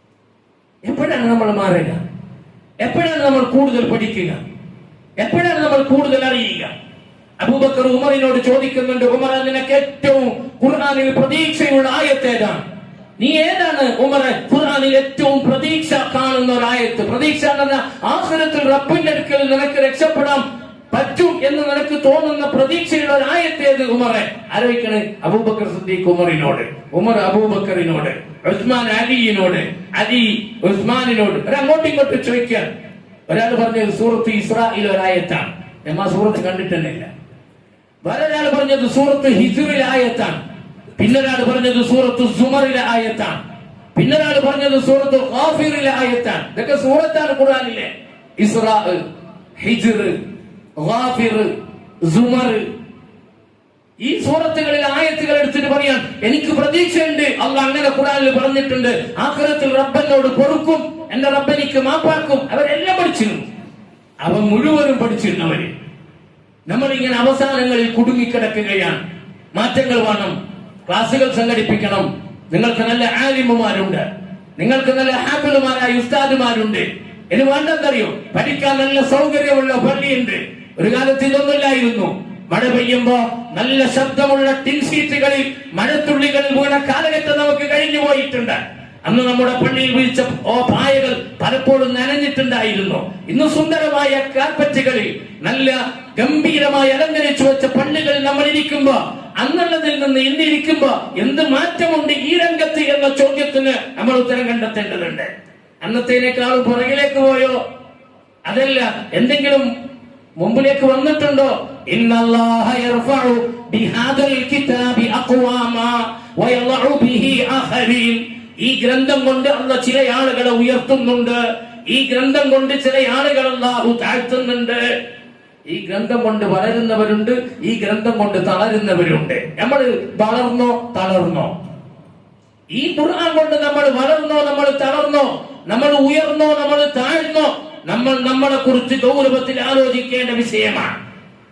എപ്പോഴാണ് നമ്മൾ മാറുക? എപ്പോഴാണ് നമ്മൾ കൂടുതൽ പഠിക്കുക? എപ്പോഴാണ് നമ്മൾ കൂടുതൽ അറിയുക? അബൂബക്കർ ഉമറിനോട് ചോദിക്കുന്നുണ്ട്, ഉമർ, നിനക്ക് ഏറ്റവും ഖുർആനിൽ പ്രതീക്ഷയുള്ള ആയത്തേതാണ്? നീ ഏതാണ് ഉമറെ ഖുർആനിൽ ഏറ്റവും പ്രതീക്ഷ കാണുന്ന ഒരു ആയത്ത്? പ്രതീക്ഷ എന്ന് പറഞ്ഞാൽ ആഖിറത്തിൽ റബ്ബിന്റെ അടുക്കൽ നിനക്ക് രക്ഷപ്പെടാൻ പറ്റും എന്ന് നിനക്ക് തോന്നുന്ന പ്രതീക്ഷയുള്ള ഒരു ആയത്തേത് ഉമറെ? ആലോചിക്കണേ. അബൂബക്കർ സിദ്ദീഖ് ഉമറിനോട്, ഉമർ അബൂബക്കറിനോട്, ഉസ്മാൻ അലിയിനോട്, അലി ഉസ്മാനിനോട് അങ്ങോട്ടും ഇങ്ങോട്ടും ചോദിക്കാൻ. ഒരാൾ പറഞ്ഞത് സൂറത്ത് ഇസ്രായിലെ ഒരായത്താണ്, നമ്മ സൂറത്ത് കണ്ടിട്ടില്ല. വേറൊരാൾ പറഞ്ഞത് സൂറത്ത് ഹിജ്റിലെ ആയത്താണ്. പിന്നൊരാൾ പറഞ്ഞത് സൂറത്ത് സുമറിലെ ആയത്താണ്. പിന്നൊരാൾ പറഞ്ഞത് സൂറത്ത് ഗാഫിറിലെ ആയത്താണ്. ഇതൊക്കെ സൂറത്താണ് ഖുർആനിലെ. ഇസ്രാ, ഹിജ്ർ, ഗാഫിർ, സുമർ, ഈ സൂറത്തുകളിലെ ആയത്തുകൾ എടുത്തിട്ട് പറയാൻ എനിക്ക് പ്രതീക്ഷയുണ്ട്. അള്ളാഹ് അങ്ങനെ ഖുർആനിൽ പറഞ്ഞിട്ടുണ്ട്, ആഖിറത്തിൽ റബ്ബനോട് പൊറുക്കും, എന്റെ റബ്ബനിക്ക് മാപ്പാക്കും. അവരെല്ലാം പഠിച്ചിരുന്നു, അവൻ മുഴുവനും പഠിച്ചിരുന്നവര്. നമ്മളിങ്ങനെ അവസാനങ്ങളിൽ കുടുങ്ങിക്കിടക്കുകയാണ്. മാറ്റങ്ങൾ വേണം, ക്ലാസുകൾ സംഘടിപ്പിക്കണം. നിങ്ങൾക്ക് നല്ല ആലിമുമാരുണ്ട്, നിങ്ങൾക്ക് നല്ല ഹാഫിളുമാരായ ഉസ്താദുമാരുണ്ട്. ഇനി വേണ്ടെന്നറിയോ, പഠിക്കാൻ നല്ല സൗകര്യമുള്ള പള്ളിയുണ്ട്. ഒരു കാലത്ത് ഇതൊന്നുമില്ലായിരുന്നു. മഴ പെയ്യുമ്പോ നല്ല ശബ്ദമുള്ള ടിൻ ഷീറ്റുകളിൽ മഴത്തുള്ളികൾ വീണ കാലഘട്ടം നമുക്ക് കഴിഞ്ഞു പോയിട്ടുണ്ട്. അന്ന് നമ്മുടെ പള്ളിയിൽ വിരിച്ച പായകൾ പലപ്പോഴും നനഞ്ഞിട്ടുണ്ടായിരുന്നു. ഇന്ന് സുന്ദരമായ കാർപ്പറ്റുകളിൽ നല്ല ഗംഭീരമായി അലങ്കരിച്ചു വെച്ച പള്ളികളിൽ നമ്മൾ ഇരിക്കുമ്പോ അന്നുള്ളതിൽ നിന്ന് ഇന്നിരിക്കുമ്പോ എന്ത് മാറ്റമുണ്ട് ഈ രംഗത്ത് എന്ന ചോദ്യത്തിന് നമ്മൾ ഉത്തരം കണ്ടെത്തേണ്ടതുണ്ട്. അന്നത്തേനേക്കാളും പുറകിലേക്ക് പോയോ? അതല്ല, എന്തെങ്കിലും മുമ്പിലേക്ക് വന്നിട്ടുണ്ടോ? ഇന്നല്ലാഹ യർഫഉ ബിഹാദൽ കിതാബി അഖ്വാമാ വയളഉ ബിഹി ആഖരീൻ. ഈ ഗ്രന്ഥം കൊണ്ട് അല്ലാഹ് ചില ആളുകളെ ഉയർത്തുന്നുണ്ട്, ഈ ഗ്രന്ഥം കൊണ്ട് ചില ആളുകളെ അല്ലാഹു താഴ്ത്തുന്നുണ്ട്. ഈ ഗ്രന്ഥം കൊണ്ട് വളരുന്നവരുണ്ട്, ഈ ഗ്രന്ഥം കൊണ്ട് തളരുന്നവരുണ്ട്. നമ്മൾ വളർന്നോ തളർന്നോ? ഈ ഖുർആൻ കൊണ്ട് നമ്മൾ വളർന്നോ നമ്മൾ തളർന്നോ? നമ്മൾ ഉയർന്നോ നമ്മൾ താഴ്ന്നോ? നമ്മൾ നമ്മളെ കുറിച്ച് ഗൗരവത്തിൽ ആലോചിക്കേണ്ട വിഷയമാണ്.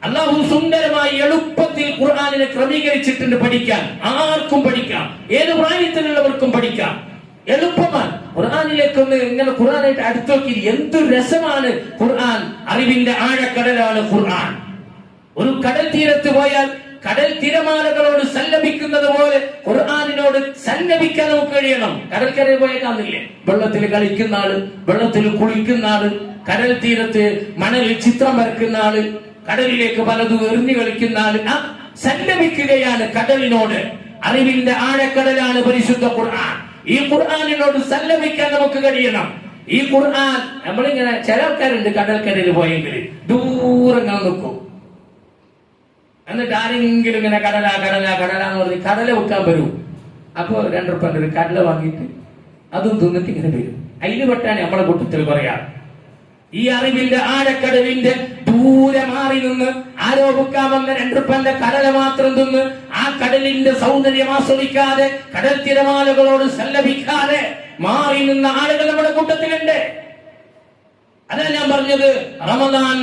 അല്ലാഹു സുന്ദരമായി എളുപ്പത്തിൽ ഖുർആനിനെ ക്രമീകരിച്ചിട്ടുണ്ട്. പഠിക്കാൻ ആർക്കും പഠിക്കാം, ഏത് പ്രായത്തിലുള്ളവർക്കും പഠിക്കാം, എളുപ്പമാണ്. ഖുർആനിലേക്കൊന്ന് ഇങ്ങനെ ഖുർആനായിട്ട് അടുത്ത് നോക്കി, എന്ത് രസമാണ് ഖുർആൻ. അറിവിന്റെ ആഴക്കടലാണ് ഖുർആൻ. ഒരു കടൽ തീരത്ത് പോയാൽ കടൽ തിരമാലകളോട് സല്ലപിക്കുന്നത് പോലെ ഖുർആനിനോട് സല്ലപിക്കാൻ നമുക്ക് കഴിയണം. കടൽക്കരയിൽ പോയാൽ കാണുന്നില്ലേ, വെള്ളത്തിൽ കളിക്കുന്ന ആള്, വെള്ളത്തിൽ കുളിക്കുന്ന ആള്, കടൽ തീരത്ത് മണലിൽ ചിത്രം വരക്കുന്ന ആള്, കടലിലേക്ക് പലതും എറിഞ്ഞു കളിക്കുന്ന ആള്, സല്ലപിക്കുകയാണ് കടലിനോട്. അറിവിന്റെ ആഴക്കടലാണ് പരിശുദ്ധ ഖുർആൻ. ഈ ഖുർആനിനോട് സല്ലപിക്കാൻ നമുക്ക് കഴിയണം. ഈ ഖുർആൻ നമ്മളിങ്ങനെ, ചില ആൾക്കാരുണ്ട് കടൽക്കരയിൽ പോയെങ്കിൽ ദൂരം നിൽക്കും, എന്നിട്ട് ആരെങ്കിലും ഇങ്ങനെ കടല കടല കടല എന്ന് പറഞ്ഞ് കടല വെക്കാൻ വരും. അപ്പൊ 2 റുപ്യ ഒരു കടല വാങ്ങിയിട്ട് അതും തിന്നിട്ട് ഇങ്ങനെ വരും. അതിന് പെട്ടാണ് നമ്മളെ കൂട്ടത്തിൽ പറയാ. ഈ അറിവിന്റെ ആഴക്കടലിന്റെ ദൂരെ മാറി നിന്ന് ആരോപിക്കാമെന്ന 2 റുപ്യന്റെ കടല മാത്രം തിന്ന് ആ കടലിന്റെ സൗന്ദര്യം ആസ്വദിക്കാതെ കടൽ തിരമാലകളോട് സല്ലപിക്കാതെ മാറി നിന്ന ആളുകൾ നമ്മുടെ കൂട്ടത്തിലുണ്ട്. അതാ ഞാൻ പറഞ്ഞത്, റമദാൻ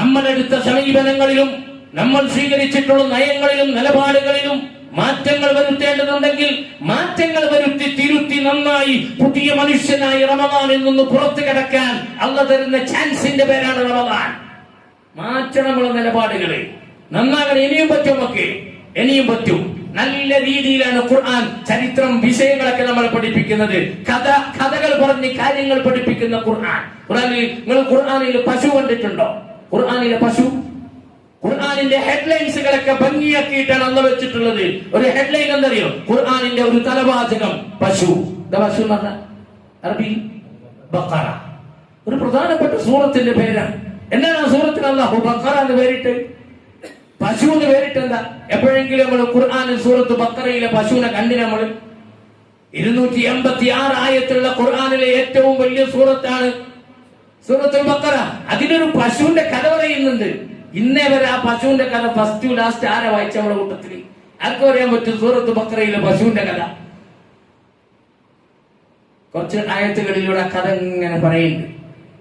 നമ്മളെടുത്ത സമീപനങ്ങളിലും നമ്മൾ സ്വീകരിച്ചിട്ടുള്ള നയങ്ങളിലും നിലപാടുകളിലും മാറ്റങ്ങൾ വരുത്തേണ്ടതുണ്ടെങ്കിൽ മാറ്റങ്ങൾ വരുത്തി തിരുത്തി നന്നായി പുതിയ മനുഷ്യനായി റമദാനിൽ നിന്ന് പുറത്തു കിടക്കാൻ അല്ലാഹ് തരുന്ന ചാൻസിന്റെ പേരാണ് റമദാൻ. മാറ്റമുള്ള നിലപാടുകളെ നന്നാകാൻ ഇനിയും പറ്റും, നമുക്ക് ഇനിയും പറ്റും. നല്ല രീതിയിലാണ് ഖുർആൻ ചരിത്രം വിഷയങ്ങളൊക്കെ നമ്മൾ പഠിപ്പിക്കുന്നത്. കഥകൾ പറഞ്ഞ് കാര്യങ്ങൾ പഠിപ്പിക്കുന്ന ഖുർആൻ. നിങ്ങൾ ഖുർആനിൽ പശു കണ്ടിട്ടുണ്ടോ? ഖുർആനിലെ പശു, ഖുർആനിന്റെ ഹെഡ്ലൈൻസുകളൊക്കെ ഭംഗിയാക്കിയിട്ടാണ് അന്ന് വെച്ചിട്ടുള്ളത്. ഒരു ഹെഡ്ലൈൻ എന്തറിയോ? ഖുർആനിന്റെ ഒരു തലവാചകം പശു. പശു എന്ന് പറഞ്ഞ അറബി ബഖറ, ഒരു പ്രധാനപ്പെട്ട സൂറത്തിന്റെ പേരാണ്. എന്താണ് ആ സൂറത്തിന് അല്ലാഹു ബഖറ എന്ന് പേരിട്ട്, പശു എന്ന് പേരിട്ട്? എന്താ? എപ്പോഴെങ്കിലും നമ്മൾ ഖുർആനിൽ സൂറത്ത് ബഖറയിലെ പശുവിനെ കണ്ടിന്? നമ്മൾ 286 ആയത്തുള്ള ഖുർആനിലെ ഏറ്റവും വലിയ സൂറത്താണ് സൂറത്തുൽ ബഖറ. അതിനൊരു പശുവിന്റെ കഥ പറയുന്നുണ്ട്. ഇന്നേ വരെ ആ പശുവിന്റെ കഥ ഫസ്റ്റ് ലാസ്റ്റ് ആരെ വായിച്ച നമ്മുടെ കൂട്ടത്തിൽ? ആർക്കും അറിയാൻ പറ്റും സൂറത്ത് ബഖറയിലെ പശുവിന്റെ കഥ? കുറച്ച് ആയത്തുകളിലൂടെ ആ കഥ ഇങ്ങനെ പറയുന്നുണ്ട്.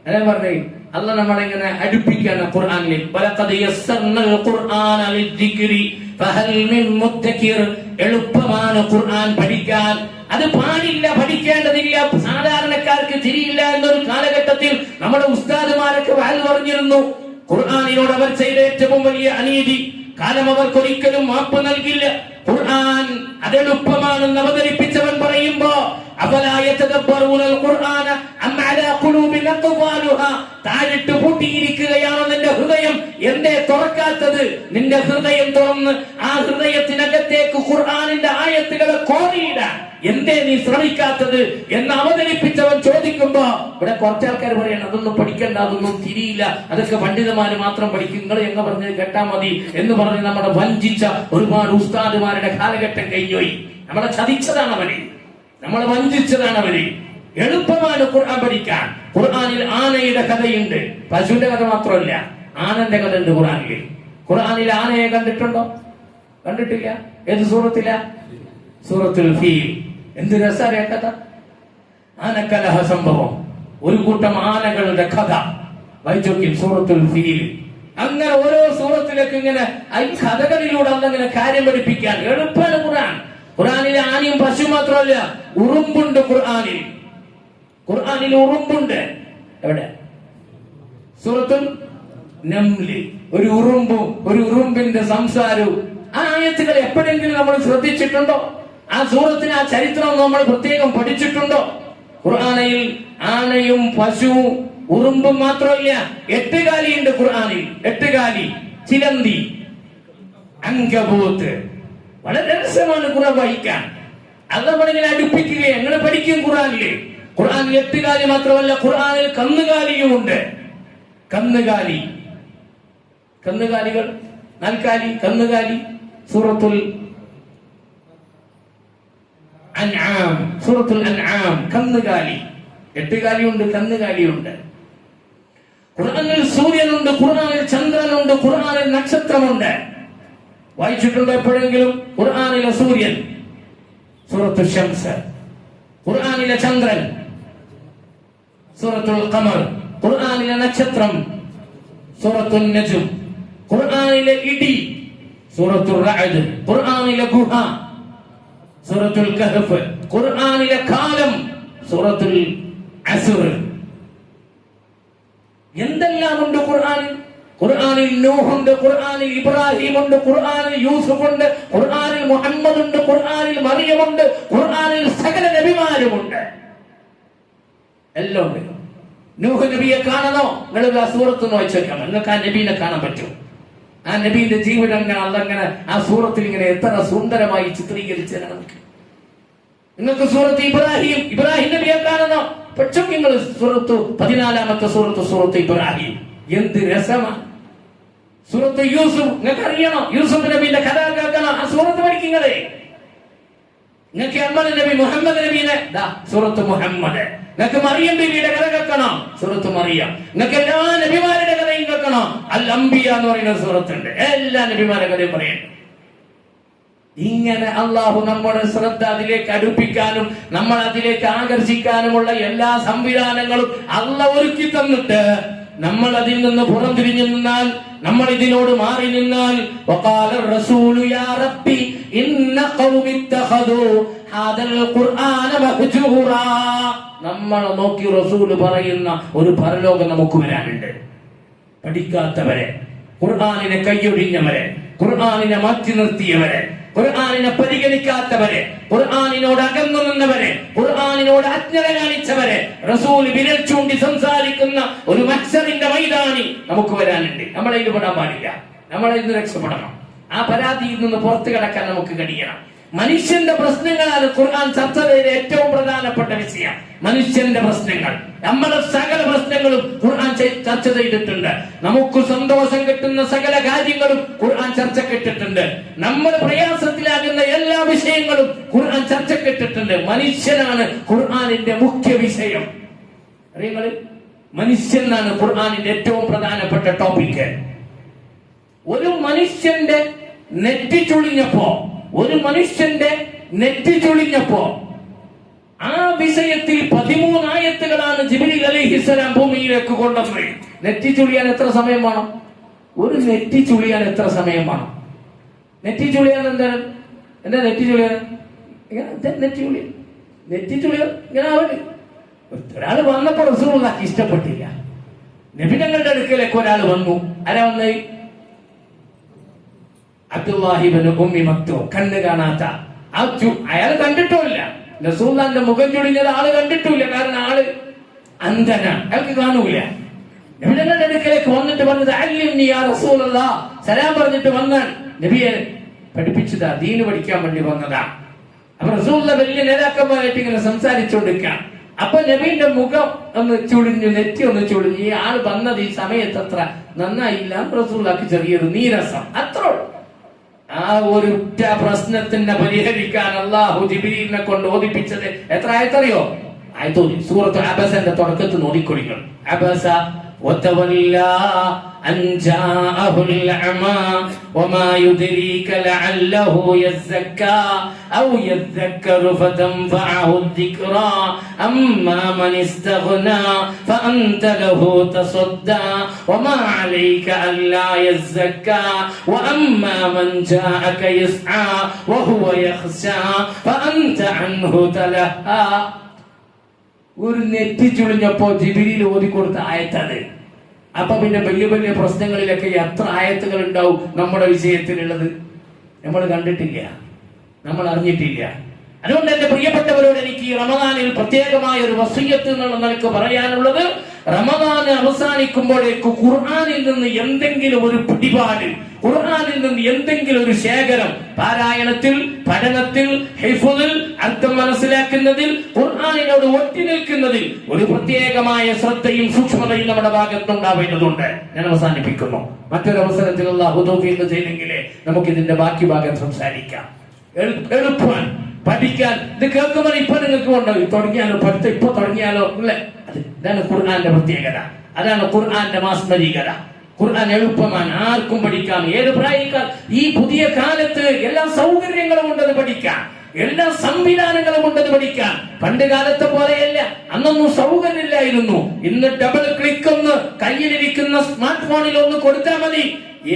അതെ പറഞ്ഞേ, അല്ലാഹ് നമ്മളിങ്ങനെ അടുപ്പിക്കാണ് ഖുർആനിൽ. വലഖദ് യസ്സർനൽ ഖുർആന ലിദ്ദിക്രി ഫഹൽ മിൻ മുദ്ദക്കിർ. എളുപ്പമാണ് ഖുർആൻ പഠിക്കാൻ. അത് പാടില്ല, പഠിക്കേണ്ടതില്ല, സാധാരണക്കാർ ആനക്ക് തിരിയില്ല എന്നൊരു കാലഘട്ടത്തിൽ നമ്മുടെ ഉസ്താദുമാരൊക്കെ വാൽ പറഞ്ഞിരുന്നു. ഖുർആനിനോട് അവർ ചെയ്ത ഏറ്റവും വലിയ അനീതി, കാലം അവർക്കൊരിക്കലും മാപ്പ് നൽകില്ല. ഖുർആൻ അതെളുപ്പമാണെന്ന് അവതരിപ്പിച്ചവൻ പറയുമ്പോ താഴിട്ട് പൂട്ടിയിരിക്കുകയാണോ നിന്റെ ഹൃദയം? എന്തേ തുറക്കാത്തത്? നിന്റെ ഹൃദയം തുറന്ന് ആ ഹൃദയത്തിനകത്തേക്ക് ഖുർആനിന്റെ ആയത്തുകളെ കോറിയിടാൻ എന്തേ നീ ശ്രമിക്കാത്തത് എന്ന് അവതരിപ്പിച്ചവൻ ചോദിക്കുമ്പോ ഇവിടെ കുറച്ചാൾക്കാർ പറയണം അതൊന്നും പഠിക്കണ്ട, അതൊന്നും തിരിയില്ല, അതൊക്കെ പണ്ഡിതന്മാര് മാത്രം പഠിക്കും, നിങ്ങൾ എങ്ങ പറഞ്ഞത് കേട്ടാ മതി എന്ന് പറഞ്ഞ് നമ്മളെ വഞ്ചിച്ച ഒരുപാട് ഉസ്താദുമാരുടെ കാലഘട്ടം കഴിഞ്ഞുപോയി. നമ്മളെ ചതിച്ചതാണ് അവര്, നമ്മളെ വഞ്ചിച്ചതാണ് അവര്. എളുപ്പമാണ് ഖുർആൻ പഠിക്കാൻ. ഖുർആനിൽ ആനയുടെ കഥയുണ്ട്, പശുവിന്റെ കഥ മാത്രമല്ല, ആനന്റെ കഥ ഉണ്ട് ഖുർആനിൽ. ഖുർആനിൽ ആനയെ കണ്ടിട്ടുണ്ടോ? കണ്ടിട്ടില്ല. ഏത് സൂറത്തില? സൂറത്തുൽ ഫീൽ. എന്ത് രസായ കഥ! ആനക്കലഹ സംഭവം, ഒരു കൂട്ടം ആനകളുടെ കഥ വായിച്ചോക്കി സൂറത്തുൽ ഫീൽ. അങ്ങനെ ഓരോ സൂറത്തിലേക്ക് ഇങ്ങനെ ഈ കഥകളിലൂടെ അന്നങ്ങനെ കാര്യം പഠിപ്പിക്കാൻ എളുപ്പമാണ് ഖുർആൻ. ഖുർആനിലെ ആനയും പശു മാത്രമല്ല, ഉറുമ്പുണ്ട് ഖുർആനിൽ. ഖുർആനിൽ ഉറുമ്പുണ്ട്. എവിടെ? സൂറത്തുൽ നംല്. ഒരു ഉറുമ്പും ഒരു ഉറുമ്പിന്റെ സംസാരവും. ആ ആയത്തുകൾ എപ്പോഴെങ്കിലും നമ്മൾ ശ്രദ്ധിച്ചിട്ടുണ്ടോ? ആ സൂറത്തിന് ആ ചരിത്രം നമ്മൾ പ്രത്യേകം പഠിച്ചിട്ടുണ്ടോ? ഖുർആനിൽ ആനയും പശുവും ഉറുമ്പും മാത്രമല്ല, 8 കാലിയുണ്ട് ഖുർആനിൽ. 8 കാലി, ചിലന്തി, അങ്കബൂത്ത്. വളരെ രസമാണ് ഖുർആൻ വായിക്കാൻ. അത് നമ്മളിങ്ങനെ അടുപ്പിക്കുക, എങ്ങനെ പഠിക്കും ഖുർആനില്? ഖുർആനിൽ 8 കാലി മാത്രമല്ല, ഖുർആനിൽ കന്നുകാലിയുമുണ്ട്. കന്നുകാലി, കന്നുകാലികൾ, 4 കാലി, കന്നുകാലി. സൂറത്തുൽ അൻആം, സൂറത്തുൽ അൻആം, കന്നുകാലി. 8 കാലിയുണ്ട്, കന്നുകാലിയുണ്ട്. ഖുർആനിൽ സൂര്യനുണ്ട്, ഖുർആനിൽ ചന്ദ്രനുണ്ട്, ഖുർആനിൽ നക്ഷത്രമുണ്ട്. വായിച്ചിട്ടുണ്ടോ എപ്പോഴെങ്കിലും ഖുർആനിലെ സൂര്യൻ? സൂറത്തുൽ ശംസ്. ഖുർആനിലെ ചന്ദ്രൻ സൂറത്തുൽ ഖമർ. ഖുർആനിലെ നക്ഷത്രം സൂറത്തുൽ നജ്ം. ഖുർആനിലെ ഇടി സൂറത്തുൽ റഅദ്. ഖുർആനിലെ ഗുഹ സൂറത്തുൽ കഹ്ഫ്. ഖുർആനിലെ കാലം സൂറത്തുൽ അസ്ർ. എന്തെല്ലാം ഉണ്ട് ഖുർആനിൽ? ഖുർആനിൽ നൂഹുണ്ട്, ഖുർആനിൽ ഇബ്രാഹിം ഉണ്ട്, ഖുർആനിൽ യൂസുഫ് ഉണ്ട്, ഖുർആനിൽ മുഹമ്മദ് ഉണ്ട്, ഖുർആനിൽ മറിയമുണ്ട്, ഖുർആനിൽ സകല നബിമാരുമുണ്ട്. എല്ലാം ഉണ്ട്. നൂഹ് നബിയെ കാണണോ? നിങ്ങൾ ആ സൂറത്ത് വായിച്ചു വെക്കാം, നിങ്ങൾക്ക് ആ നബീനെ കാണാൻ പറ്റും. ആ നബീന്റെ ജീവിതം അതങ്ങനെ ആ സൂറത്തിൽ ഇങ്ങനെ എത്ര സുന്ദരമായി ചിത്രീകരിച്ചാണ് നമുക്ക്. നിങ്ങൾക്ക് സൂറത്ത് ഇബ്രാഹിം, ഇബ്രാഹിം നബിയെ കാണണോ? പക്ഷേ നിങ്ങൾ സൂറത്ത് 14-ാമത്തെ സൂറത്ത് ഇബ്രാഹിം. എന്ത് രസമാണ്! സൂറത്ത് യൂസുഫ് നിങ്ങൾക്ക് അറിയണോ? യൂസുഫ് നബിന്റെ കഥ കേൾക്കണോ? ആ സൂറത്ത് പഠിക്കുന്നതേ. നിങ്ങൾക്ക് അമ്മ നബി മുഹമ്മദ് നബീനെ സൂറത്ത് മുഹമ്മദ്. നിങ്ങൾക്ക് മറിയം ബീവിയുടെ കഥ കേൾക്കണോ? സൂറത്ത് മറിയം. നിങ്ങൾക്ക് എല്ലാ നബിമാരുടെ കഥയും കേൾക്കണോ? അൽ അംബിയ എന്ന് പറയുന്ന സൂറത്തുണ്ട്. എല്ലാ നബിമാരുടെ കഥയും പറയണം. ഇങ്ങനെ അള്ളാഹു നമ്മുടെ ശ്രദ്ധ അതിലേക്ക് അടുപ്പിക്കാനും നമ്മൾ അതിലേക്ക് ആകർഷിക്കാനുമുള്ള എല്ലാ സംവിധാനങ്ങളും അള്ളാഹ് ഒരുക്കി തന്നിട്ട് നമ്മൾ അതിൽ നിന്ന് പുറംതിരിഞ്ഞു നിന്നാൽ, നമ്മൾ ഇതിനോട് മാറി നിന്നാൽ, വഖാല റസൂലു യാ റബ്ബി ഇന്ന ഖൗമി ഇത്തഖദു ഹാദൽ ഖുർആന മഹ്ജൂറാ. നമ്മളെ നോക്കി റസൂല് പറയുന്ന ഒരു പരലോകം നമുക്ക് വരാനുണ്ട്. പഠിക്കാത്തവരെ, ഖുർആനിനെ കൈയൊഴിഞ്ഞവരെ, ഖുർആനിനെ മാറ്റി നിർത്തിയവരെ, ഖുർആനിനെ പരിഗണിക്കാത്തവരെ, ഖുർആനിനോട് അകന്നു നിന്നവരെ, ഖുർആനിനോട് അജ്ഞത കാണിച്ചവരെ റസൂൽ വിരൽ ചൂണ്ടി സംസാരിക്കുന്ന ഒരു മഹ്ശറിന്റെ മൈതാനി നമുക്ക് വരാനുണ്ട്. നമ്മളെ ഇത് പെടാൻ പാടില്ല. നമ്മളെ ഇന്ന് രക്ഷപ്പെടണം. ആ പരാതിയിൽ നിന്ന് പുറത്തു കടക്കാൻ നമുക്ക് കഴിയണം. മനുഷ്യന്റെ പ്രശ്നങ്ങളാണ് ഖുർആൻ ചർച്ച ചെയ്ത ഏറ്റവും പ്രധാനപ്പെട്ട വിഷയം. മനുഷ്യന്റെ പ്രശ്നങ്ങൾ, നമ്മുടെ സകല പ്രശ്നങ്ങളും ഖുർആൻ ചർച്ച ചെയ്തിട്ടുണ്ട്. നമുക്ക് സന്തോഷം കിട്ടുന്ന സകല കാര്യങ്ങളും ഖുർആൻ ചർച്ചക്കിട്ടിട്ടുണ്ട്. നമ്മൾ പ്രയാസത്തിലാകുന്ന എല്ലാ വിഷയങ്ങളും ഖുർആൻ ചർച്ചക്കിട്ടിട്ടുണ്ട്. മനുഷ്യനാണ് ഖുർആനിന്റെ മുഖ്യ വിഷയം. അറിയുന്നത് മനുഷ്യനാണ് ഖുർആനിന്റെ ഏറ്റവും പ്രധാനപ്പെട്ട ടോപ്പിക്. ഒരു മനുഷ്യന്റെ നെറ്റി ചുളിഞ്ഞപ്പോ ആ വിഷയത്തിൽ 13 ആയത്തുകളാണ് ജിബ്രീൽ അലൈഹിസ്സലാം ഭൂമിയിലേക്ക് കൊണ്ടുവന്നത്. നെറ്റി ചുളിയാൻ എത്ര സമയം വേണം? ഒരു നെറ്റി ചുളിയാൻ എത്ര സമയം വേണം? നെറ്റി ചുളിയാൻ എന്താണ്? എന്താ നെറ്റി ചുളിയാൻ? നെറ്റി ചുളിയാൻ ഇങ്ങനെ ആവട്ടെ. ഒരാൾ വന്നപ്പോൾ റസൂലുള്ളാഹിക്ക് ഇഷ്ടപ്പെട്ടില്ല. നബി തങ്ങളുടെ അടുക്കലേക്ക് ഒരാൾ വന്നു. ആരാ വന്നേ? അബ്ദുല്ലാഹി ഇബ്നു ഉമ്മി മക്തൂം, കണ്ണ് കാണാത്ത അയാൾ കണ്ടിട്ടില്ല. റസൂലുള്ളാഹിന്റെ മുഖം ചുളിഞ്ഞത് ആള് കണ്ടിട്ടില്ല. കാരണം ആള് അന്ധനാണ്, അയാൾക്ക് കാണൂല. നബി തങ്ങളുടെ അടുക്കലേക്ക് വന്നിട്ട് പറഞ്ഞത് അല്ലിംനി യാ റസൂലല്ലാഹ്, സലാം പറഞ്ഞിട്ട് വന്നാണ്. നബിയെ പഠിപ്പിച്ചതാ, ദീന് പഠിക്കാൻ വേണ്ടി വന്നതാ. അപ്പൊ റസൂലുള്ളാഹി വലിയ നേതാക്കന്മാരായിട്ട് ഇങ്ങനെ സംസാരിച്ചുകൊണ്ടിരിക്കാം. അപ്പൊ നബീന്റെ മുഖം ഒന്ന് ചുളിഞ്ഞു, നെറ്റി ഒന്ന് ചുളിഞ്ഞു. ഈ ആള് വന്നത് ഈ സമയത്ത് അത്ര നന്നായില്ല. റസൂലുള്ളാഹിക്ക് ചെറിയൊരു നീരസം, അത്രേ ഉള്ളൂ. ആ ഒരു പ്രശ്നത്തിനെ പരിഹരിക്കാൻ അല്ലാഹു ജിബ്രീലിനെ കൊണ്ട് ഓദിപ്പിച്ചത് എത്ര ആയത്തറിയോ? ആയത്തോതി സൂറത്ത് അബസന്റെ തുടക്കത്തിൽ ഓതിക്കൊടുങ്ങൾ. അബസ وتولى أن جاءه الأعمى وما يدريك لعله يزكى أو يذكر فتنفعه الذكرى أما من استغنى فأنت له تصدى وما عليك ألا يزكى وأما من جاءك يسعى وهو يخشى فأنت عنه تلهى. ഒരു നെറ്റി ചുളിഞ്ഞപ്പോ ജിബ്രീൽ ഓതിക്കൊടുത്ത ആയത്താണ്. അപ്പൊ പിന്നെ വലിയ വലിയ പ്രശ്നങ്ങളിലൊക്കെ എത്ര ആയത്തുകൾ ഉണ്ടാവും നമ്മുടെ വിഷയത്തിലുള്ളത് നമ്മൾ കണ്ടിട്ടില്ല, നമ്മൾ അറിഞ്ഞിട്ടില്ല. അതുകൊണ്ട് എന്റെ പ്രിയപ്പെട്ടവരോട് എനിക്ക് ഈ റമദാനിൽ പ്രത്യേകമായ ഒരു വസിയ്യത്ത് എന്നുള്ള നിലക്ക് പറയാനുള്ളത്, റമദാൻ അവസാനിക്കുമ്പോഴേക്ക് ഖുർആനിൽ നിന്ന് എന്തെങ്കിലും ഒരു പിടിപാട്, ഖുർആനിൽ നിന്ന് എന്തെങ്കിലും ഒരു ശേഖരം, പാരായണത്തിൽ, പഠനത്തിൽ, ഹിഫ്ളിൽ, അർത്ഥം മനസ്സിലാക്കുന്നതിൽ, ഖുർആനിനോട് ഒട്ടി നിൽക്കുന്നതിൽ ഒരു പ്രത്യേകമായ ശ്രദ്ധയും സൂക്ഷ്മതയും നമ്മുടെ ഭാഗത്തുണ്ടാവേണ്ടതുണ്ട്. ഞാൻ അവസാനിപ്പിക്കുന്നു. മറ്റൊരു അവസരത്തിൽ അല്ലാഹു തൗഫീഖ് ചെയ്തെങ്കിലേ നമുക്ക് ഇതിന്റെ ബാക്കി ഭാഗം സംസാരിക്കാം. എളുപ്പമാണ് പഠിക്കാൻ. ഇത് കേൾക്കുമ്പോൾ ഇപ്പൊ നിങ്ങൾക്ക് കൊണ്ടുപോയി തുടങ്ങിയാലോ, പഠിത്തം ഇപ്പൊ തുടങ്ങിയാലോ അല്ലേ? ഇതാണ് ഖുർആന്റെ പ്രത്യേകത, അതാണ് ഖുർആന്റെ മാസ്മരികത. ഖുർആൻ എളുപ്പമാണ്, ആർക്കും പഠിക്കാം, ഏത് പ്രായക്കാർ. ഈ പുതിയ കാലത്ത് എല്ലാ സൗകര്യങ്ങളും ഉണ്ടെന്ന് പഠിക്കാം, എല്ലാ സംവിധാനങ്ങളും ഉണ്ടെന്ന് പഠിക്കാം. പണ്ട് കാലത്തെ പോലെയല്ല, അന്നൊന്നും സൗകര്യമില്ലായിരുന്നു. ഇന്ന് ഡബിൾ ക്ലിക്ക് ഒന്ന് കയ്യിലിരിക്കുന്ന സ്മാർട്ട് ഫോണിൽ ഒന്ന് കൊടുത്താൽ മതി.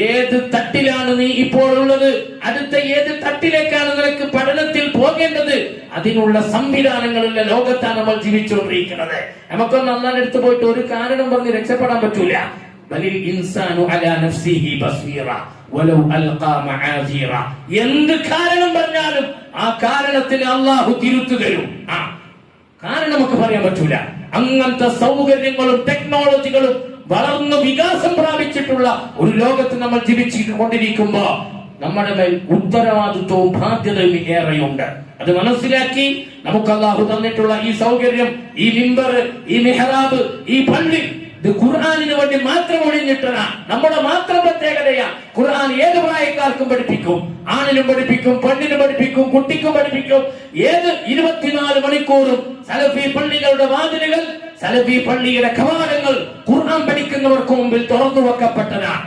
ഏത് തട്ടിലാണ് നീ ഇപ്പോൾ ഉള്ളത്, അടുത്ത ഏത് തട്ടിലേക്കാണ് നിനക്ക് പഠനത്തിൽ പോകേണ്ടത്, അതിനുള്ള സംവിധാനങ്ങളുള്ള ലോകത്താണ് നമ്മൾ ജീവിച്ചുകൊണ്ടിരിക്കുന്നത്. നമുക്കൊന്നും അള്ളാന്റെ അടുത്ത് പോയിട്ട് ഒരു കാരണം പറഞ്ഞ് രക്ഷപ്പെടാൻ പറ്റൂല. ബലിൽ ഇൻസാനു അലാ നഫ്സിഹി ബസീറ വലൗ അൽഖാ മആസീറ. എന്ത് കാരണം പറഞ്ഞാലും ആ കാരണത്തിന് അല്ലാഹു തിരുത്തു തരും. കാരണം നമുക്ക് പറയാൻ പറ്റൂല. അങ്ങനത്തെ സൗകര്യങ്ങളും ടെക്നോളജികളും വളർന്ന് വികാസം പ്രാപിച്ചിട്ടുള്ള ഒരു ലോകത്ത് നമ്മൾ ജീവിച്ചു കൊണ്ടിരിക്കുമ്പോ നമ്മുടെ മേൽ ഉത്തരവാദിത്വവും ബാധ്യതയും ഏറെയുണ്ട്. അത് മനസ്സിലാക്കി നമുക്ക് അല്ലാഹു തന്നിട്ടുള്ള ഈ സൗകര്യം, ഈ മിമ്പർ, ഈ മിഹ്റാബ്, ഈ പള്ളി, ഇത് ഖുർആനിന് വേണ്ടി മാത്രം ഒഴിഞ്ഞിട്ടതാ, നമ്മുടെ മാത്രം പ്രത്യേകതയാ. ഖുർആൻ ഏത് പ്രായക്കാർക്കും പഠിപ്പിക്കും, ആണിനും പഠിപ്പിക്കും, പെണ്ണിനും പഠിപ്പിക്കും, കുട്ടിക്കും പഠിപ്പിക്കും. ഏത് 24 മണിക്കൂറും സലഫി പള്ളികളുടെ വാതിലുകൾ, സലഫി പള്ളിയുടെ കവാടങ്ങൾ ഖുർആൻ പഠിക്കുന്നവർക്ക് മുമ്പിൽ തുറന്നു വെക്കപ്പെട്ടതാണ്.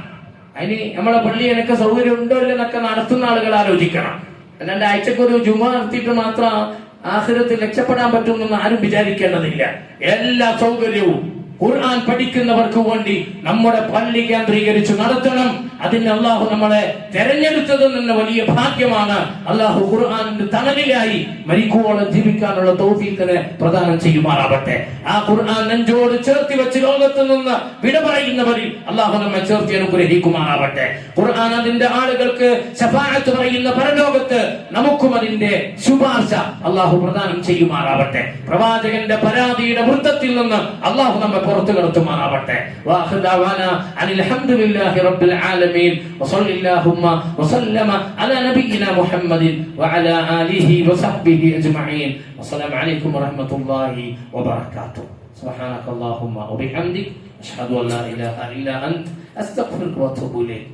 അതിന് നമ്മളെ പള്ളി എനിക്ക് സൗകര്യം ഉണ്ടോ ഇല്ലെന്നൊക്കെ നടത്തുന്ന ആളുകൾ ആലോചിക്കണം. അല്ലാണ്ട് ആഴ്ചക്കൊരു ജുമ നടത്തിയിട്ട് മാത്രം ആഖിറത്തിൽ രക്ഷപ്പെടാൻ പറ്റുമെന്ന് ആരും വിചാരിക്കേണ്ടതില്ല. എല്ലാ സൗകര്യവും ഖുർആൻ പഠിക്കുന്നവർക്ക് വേണ്ടി നമ്മുടെ പള്ളി കേന്ദ്രീകരിച്ച് നടത്തണം. അതിന് അള്ളാഹു നമ്മളെ തെരഞ്ഞെടുത്തത് തന്നെ വലിയ ഭാഗ്യമാണ്. അള്ളാഹു ഖുർആനിന്റെ തണലിലായി മരിക്കുവോളം ജീവിക്കാനുള്ള തൗഫീഖിനെ പ്രദാനം ചെയ്യുമാറാവട്ടെ. ആ ഖുർആൻ നെഞ്ചോട് ചേർത്തി വെച്ച് ലോകത്ത് നിന്ന് വിട പറയുന്നവരിൽ അള്ളാഹു നമ്മെ ചേർത്തി അനുഗ്രഹിക്കുമാറാവട്ടെ. ഖുർആൻ അതിന്റെ ആളുകൾക്ക് ശഫാഅത്ത് പറയുന്ന പരലോകത്ത് നമുക്കും അതിന്റെ ശുപാർശ അള്ളാഹു പ്രദാനം ചെയ്യുമാറാവട്ടെ. പ്രവാചകന്റെ പരാതിയുടെ വൃത്തത്തിൽ നിന്ന് അള്ളാഹു നമ്മെ പുറത്തു കടത്തുമാറാവട്ടെ. വാഖിറു ദഅവാനാ അനിൽ ഹംദുലില്ലാഹി റബ്ബിൽ ആലമീൻ വസല്ലല്ലാഹുമ്മ വസല്ലമ അലാ നബിയിനാ മുഹമ്മദിൻ വഅലാ ആലിഹി വസഹ്ബിഹി അജ്മഈൻ. വസ്സലാമു അലൈക്കും വറഹ്മത്തുള്ളാഹി വബറകാതുഹു. സുബ്ഹാനകല്ലാഹുമ്മ വബിഹംദിക അഷ്ഹദു അൻ ലാ ഇലാഹ ഇല്ലാ അൻത അസ്തഗ്ഫിറുക വഅതൂബു ഇലൈക്.